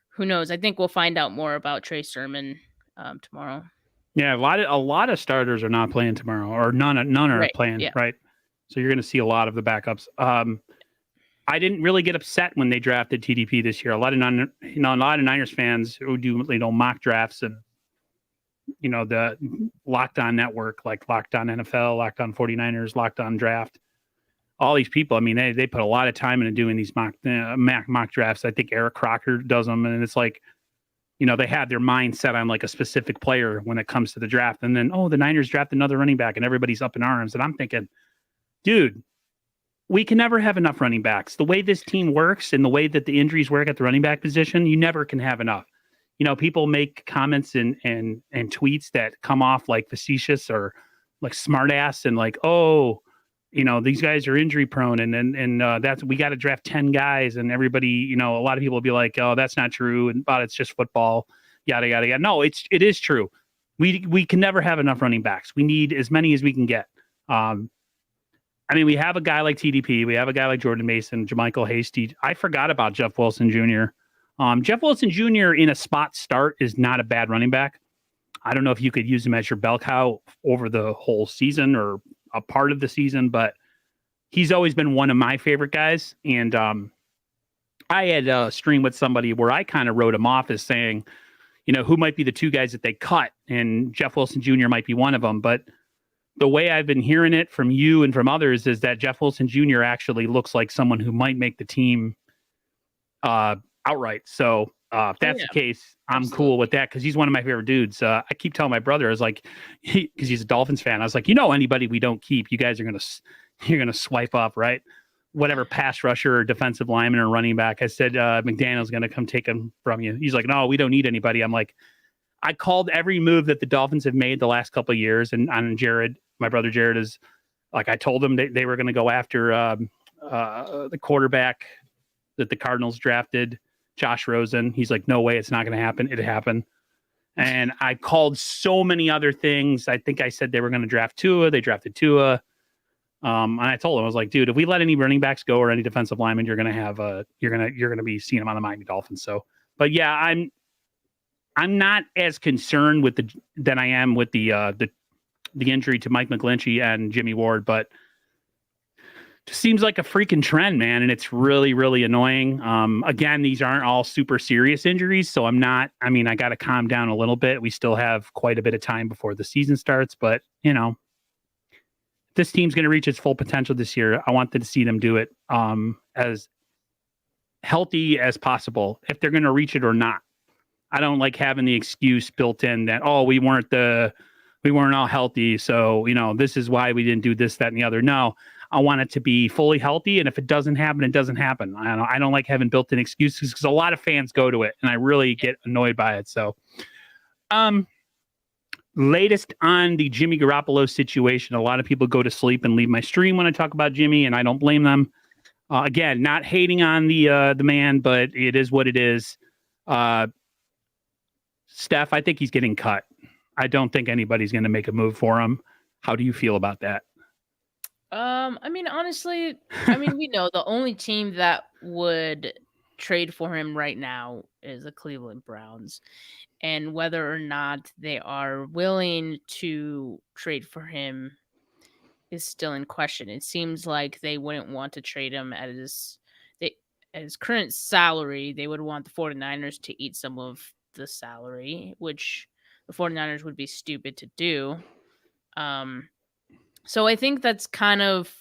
who knows? I think we'll find out more about Trey Sermon tomorrow. Yeah, a lot of starters are not playing tomorrow, or none are Right. playing. Yeah. Right. So you're going to see a lot of the backups. I didn't really get upset when they drafted TDP this year. A lot of Niners fans who do mock drafts and the Locked On Network, like Locked On NFL, Locked On 49ers, Locked On Draft. All these people, I mean, they put a lot of time into doing these mock drafts. I think Eric Crocker does them, and it's like, they have their mind set on like a specific player when it comes to the draft, and then the Niners draft another running back, and everybody's up in arms. And I'm thinking, dude, we can never have enough running backs. The way this team works and the way that the injuries work at the running back position, you never can have enough. People make comments and tweets that come off like facetious or like smartass and like, these guys are injury prone and that's, we got to draft 10 guys, and everybody, a lot of people will be like, oh, that's not true, and but it's just football, yada yada yada. No, it is true. We can never have enough running backs. We need as many as we can get. I mean, we have a guy like TDP, we have a guy like Jordan Mason, Jermichael Hasty. I forgot about Jeff Wilson Jr. Jeff Wilson Jr. in a spot start is not a bad running back. I don't know if you could use him as your bell cow over the whole season or a part of the season, but he's always been one of my favorite guys. And I had a stream with somebody where I kind of wrote him off as saying, who might be the two guys that they cut, and Jeff Wilson Jr. might be one of them. But the way I've been hearing it from you and from others is that Jeff Wilson Jr. actually looks like someone who might make the team outright. So if that's the case, I'm cool with that, because he's one of my favorite dudes. I keep telling my brother, I was like, because he's a Dolphins fan, I was like, anybody we don't keep, you guys are you're gonna swipe up, right? Whatever pass rusher or defensive lineman or running back. I said McDaniel's gonna come take him from you. He's like, no, we don't need anybody. I'm like, I called every move that the Dolphins have made the last couple of years, and on Jared, my brother Jared, is like, I told them they were going to go after the quarterback that the Cardinals drafted, Josh Rosen. He's like, no way, it's not going to happen. It happened. And I called so many other things. I think I said they were going to draft Tua. They drafted Tua. And I told him, I was like, dude, if we let any running backs go or any defensive linemen, you're going to have you're going to be seeing them on the Miami Dolphins. So, but yeah, I'm not as concerned with than I am with the injury to Mike McGlinchey and Jimmy Ward, but it just seems like a freaking trend, man. And it's really, really annoying. Again, these aren't all super serious injuries. So I got to calm down a little bit. We still have quite a bit of time before the season starts, but this team's going to reach its full potential this year. I want to see them do it as healthy as possible, if they're going to reach it or not. I don't like having the excuse built in that, we weren't all healthy, so this is why we didn't do this, that, and the other. No, I want it to be fully healthy, and if it doesn't happen, it doesn't happen. I don't like having built-in excuses, because a lot of fans go to it, and I really get annoyed by it. So, latest on the Jimmy Garoppolo situation. A lot of people go to sleep and leave my stream when I talk about Jimmy, and I don't blame them. Again, not hating on the man, but it is what it is. Steph, I think he's getting cut. I don't think anybody's going to make a move for him. How do you feel about that? Honestly, we know the only team that would trade for him right now is the Cleveland Browns. And whether or not they are willing to trade for him is still in question. It seems like they wouldn't want to trade him at his current salary. They would want the 49ers to eat some of the salary, which the 49ers would be stupid to do. So I think that's kind of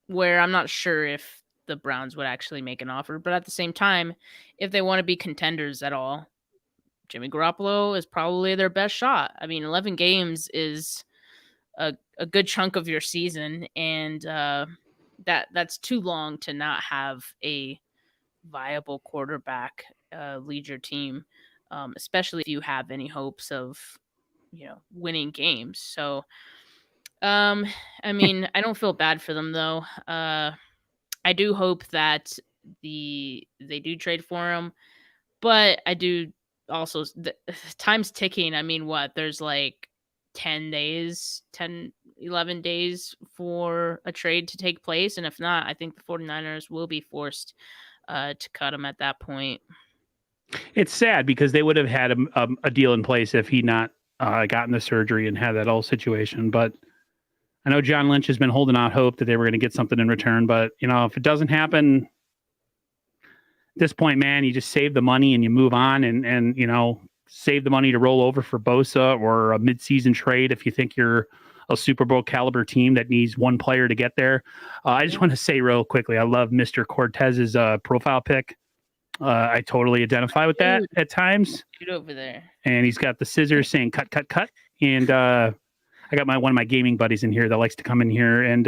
where I'm not sure if the Browns would actually make an offer. But at the same time, if they want to be contenders at all, Jimmy Garoppolo is probably their best shot. I mean, 11 games is a good chunk of your season, and that's too long to not have a viable quarterback lead your team, especially if you have any hopes of winning games. So, I mean, I don't feel bad for them though. I do hope that they do trade for him, but I do also time's ticking. I mean, what, there's like 11 days for a trade to take place, and if not, I think the 49ers will be forced to cut him at that point. It's sad because they would have had a deal in place if he not gotten the surgery and had that whole situation. But I know John Lynch has been holding out hope that they were going to get something in return. But, if it doesn't happen at this point, man, you just save the money and you move on and save the money to roll over for Bosa or a midseason trade if you think you're a Super Bowl caliber team that needs one player to get there. I just want to say real quickly, I love Mr. Cortez's profile pic. I totally identify with that at times. Dude over there. And he's got the scissors saying cut, cut, cut. And I got one of my gaming buddies in here that likes to come in here, and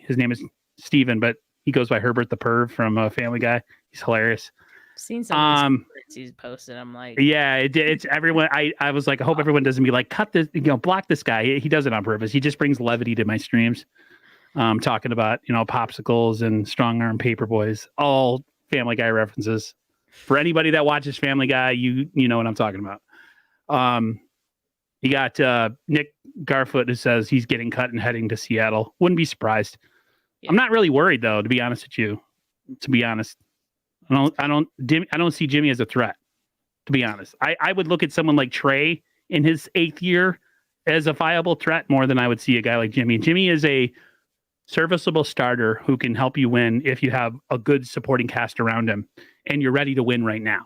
his name is Steven, but he goes by Herbert the Perv from Family Guy. He's hilarious. I've seen some he's posted. I'm like, yeah, it's everyone. I was like, I hope everyone doesn't be like, cut this, block this guy. He does it on purpose. He just brings levity to my streams. Talking about, popsicles and strong arm paper boys, all Family Guy references. For anybody that watches Family Guy, you know what I'm talking about. You got Nick Garfoot who says he's getting cut and heading to Seattle. Wouldn't be surprised. Yeah. I'm not really worried though, to be honest with you. To be honest, I don't see Jimmy as a threat. To be honest, I would look at someone like Trey in his 8th year as a viable threat more than I would see a guy like Jimmy. Jimmy is a serviceable starter who can help you win if you have a good supporting cast around him and you're ready to win right now.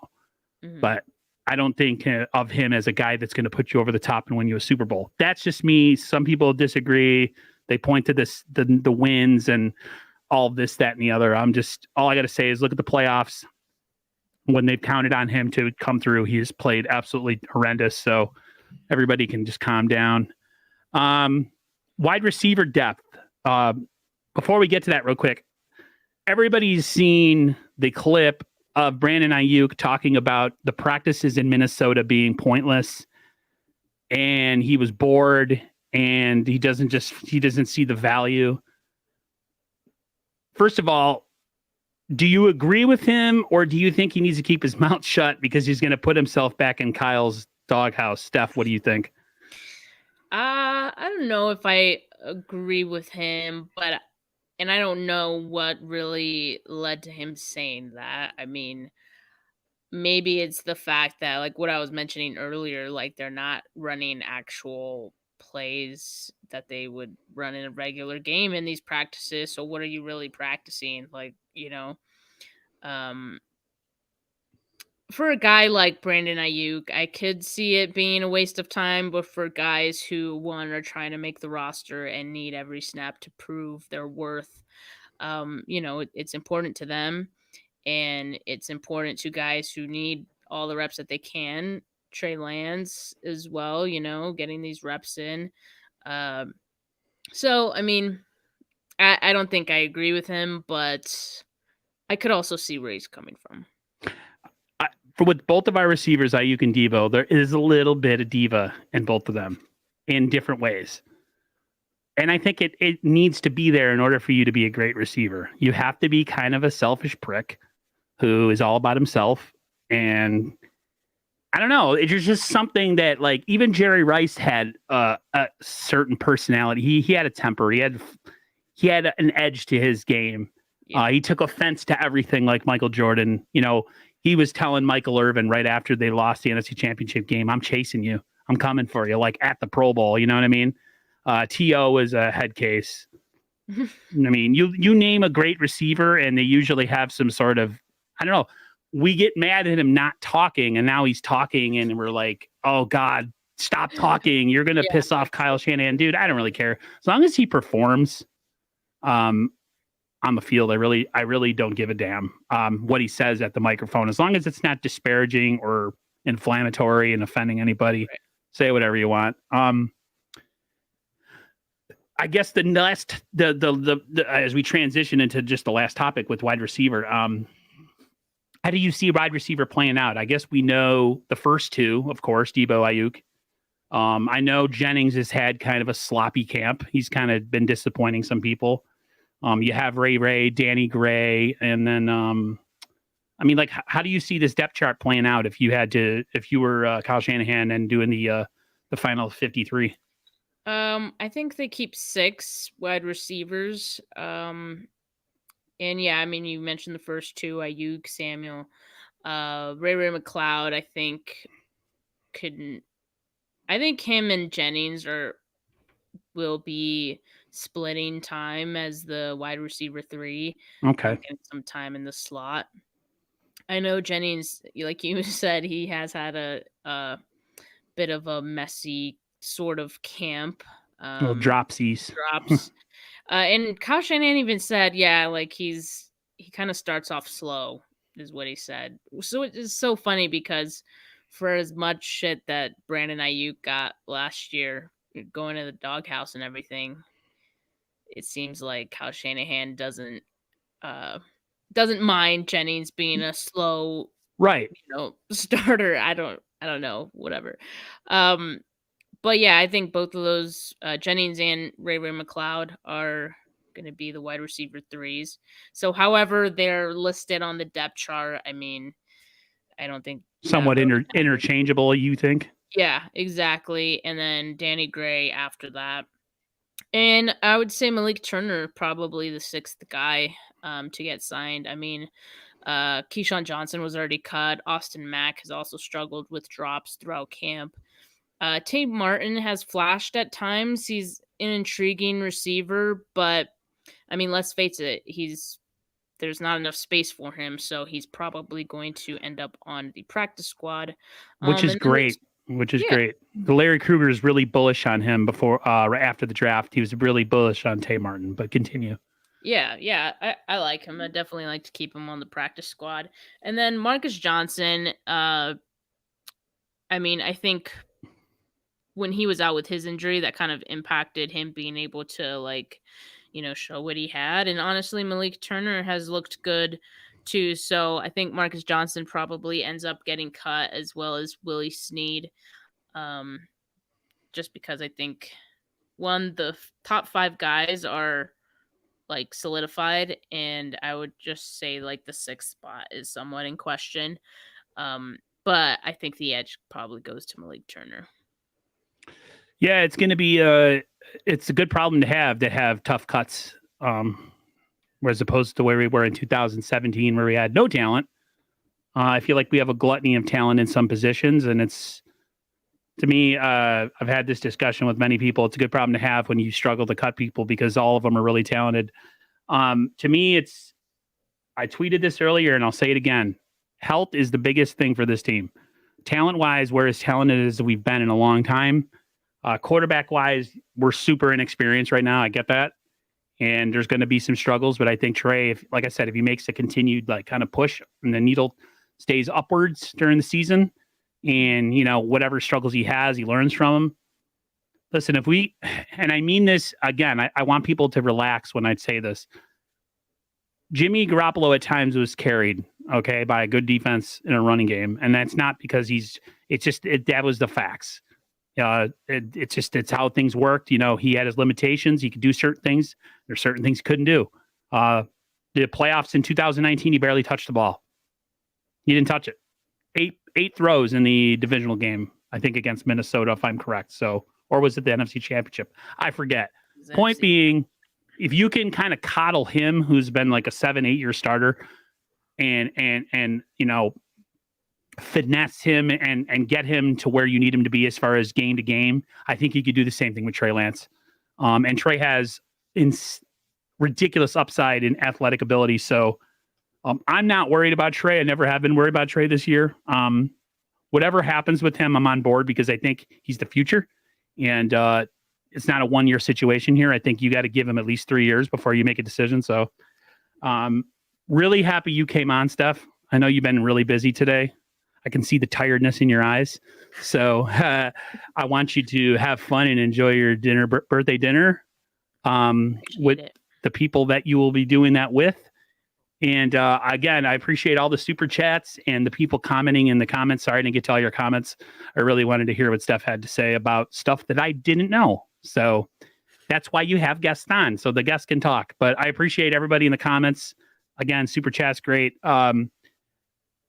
Mm-hmm. But I don't think of him as a guy that's going to put you over the top and win you a Super Bowl. That's just me. Some people disagree. They point to the wins and all this, that, and the other. All I got to say is look at the playoffs. When they've counted on him to come through, he's played absolutely horrendous. So everybody can just calm down. Wide receiver depth. Before we get to that real quick, everybody's seen the clip of Brandon Ayuk talking about the practices in Minnesota being pointless, and he was bored, and he doesn't see the value. First of all, do you agree with him, or do you think he needs to keep his mouth shut because he's going to put himself back in Kyle's doghouse? Steph, what do you think? I don't know if I agree with him, and I don't know what really led to him saying that. I mean, maybe it's the fact that, like what I was mentioning earlier, like they're not running actual plays that they would run in a regular game in these practices. So what are you really practicing? Like, for a guy like Brandon Ayuk, I could see it being a waste of time, but for guys who, one, are trying to make the roster and need every snap to prove their worth, it's important to them, and it's important to guys who need all the reps that they can. Trey Lance as well, getting these reps in. So, I mean, I don't think I agree with him, but I could also see where he's coming from. With both of our receivers, Ayuk and Devo, there is a little bit of diva in both of them in different ways. And I think it needs to be there in order for you to be a great receiver. You have to be kind of a selfish prick who is all about himself. And I don't know, it's just something that, like, even Jerry Rice had a certain personality. He had a temper. He had an edge to his game. Yeah. He took offense to everything, like Michael Jordan. He was telling Michael Irvin right after they lost the NFC Championship game, I'm chasing you. I'm coming for you, like at the Pro Bowl. You know what I mean? T.O. is a head case. I mean, you name a great receiver, and they usually have some sort of, I don't know, we get mad at him not talking, and now he's talking, and we're like, oh, God, stop talking. You're going to piss off Kyle Shanahan. Dude, I don't really care. As long as he performs, I'm on the field, I really don't give a damn what he says at the microphone, as long as it's not disparaging or inflammatory and offending anybody. Right. Say whatever you want. I guess the next, the as we transition into just the last topic with wide receiver, how do you see wide receiver playing out? I guess we know the first two, of course, Debo, Ayuk. I know Jennings has had kind of a sloppy camp. He's kind of been disappointing some people. You have Ray, Danny Gray, and then I mean, like, how do you see this depth chart playing out if you were Kyle Shanahan and doing the final 53? I think they keep 6 wide receivers. And yeah, I mean, you mentioned the first two, Ayuk, Samuel, Ray McLeod. I think him and Jennings will be splitting time as the wide receiver 3. Okay, getting some time in the slot. I know Jennings, like you said, he has had a bit of a messy sort of camp. little dropsies. Drops. And Kyle Shanahan even said, yeah, like he kind of starts off slow, is what he said. So it is so funny because for as much shit that Brandon Ayuk got last year, going to the doghouse and everything, it seems like Kyle Shanahan doesn't mind Jennings being a slow, right, starter. I don't know, whatever. But yeah, I think both of those, Jennings and Ray McLeod, are going to be the wide receiver 3s. So however they're listed on the depth chart, I mean, I don't think somewhat interchangeable, you think? Yeah, exactly. And then Danny Gray after that. And I would say Malik Turner, probably the 6th guy to get signed. I mean, Keyshawn Johnson was already cut. Austin Mack has also struggled with drops throughout camp. Tate Martin has flashed at times. He's an intriguing receiver, but I mean, let's face it, there's not enough space for him, so he's probably going to end up on the practice squad, which is great. Great. Larry Krueger is really bullish on him before, right after the draft. He was really bullish on Tate Martin. But continue. Yeah, I like him. I definitely like to keep him on the practice squad. And then Marcus Johnson. I mean, I think when he was out with his injury, that kind of impacted him being able to show what he had. And honestly, Malik Turner has looked good too. So I think Marcus Johnson probably ends up getting cut, as well as Willie Snead. Just because I think the top 5 guys are like solidified, and I would just say like the 6th spot is somewhat in question. But I think the edge probably goes to Malik Turner. Yeah, it's going to be it's a good problem to have tough cuts, as opposed to where we were in 2017, where we had no talent. I feel like we have a gluttony of talent in some positions, and it's, to me, I've had this discussion with many people. It's a good problem to have when you struggle to cut people because all of them are really talented. To me, I tweeted this earlier, and I'll say it again. Health is the biggest thing for this team. Talent-wise, we're as talented as we've been in a long time. Quarterback-wise, we're super inexperienced right now. I get that. And there's going to be some struggles, but I think Trey, like I said, if he makes a continued kind of push and the needle stays upwards during the season, and whatever struggles he has, he learns from them. Listen, and I mean this again, I want people to relax when I say this. Jimmy Garoppolo at times was carried, by a good defense in a running game, and that's not because that was the facts. It's how things worked. He had his limitations. He could do certain things. There's certain things he couldn't do. The playoffs in 2019, he barely touched the ball. He didn't touch it. Eight throws in the divisional game, I think, against Minnesota, if I'm correct. Or was it the NFC Championship? I forget. Point being, if you can kind of coddle him, who's been like a 7-8 year starter, and finesse him and get him to where you need him to be as far as game to game, I think you could do the same thing with Trey Lance. And Trey has ridiculous upside in athletic ability. So I'm not worried about Trey. I never have been worried about Trey this year. Whatever happens with him, I'm on board because I think he's the future. And it's not a 1-year situation here. I think you got to give him at least 3 years before you make a decision. So Really happy you came on, Steph. I know you've been really busy today. I can see the tiredness in your eyes. So I want you to have fun and enjoy your birthday dinner with the people that you will be doing that with. And again, I appreciate all the super chats and the people commenting in the comments. Sorry I didn't get to all your comments. I really wanted to hear what Steph had to say about stuff that I didn't know. So that's why you have guests on, so the guests can talk. But I appreciate everybody in the comments. Again, super chat's great.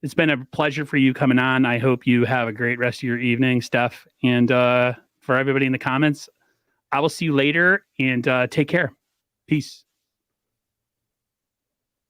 It's been a pleasure for you coming on. I hope you have a great rest of your evening, Steph. And for everybody in the comments, I will see you later, and take care. Peace.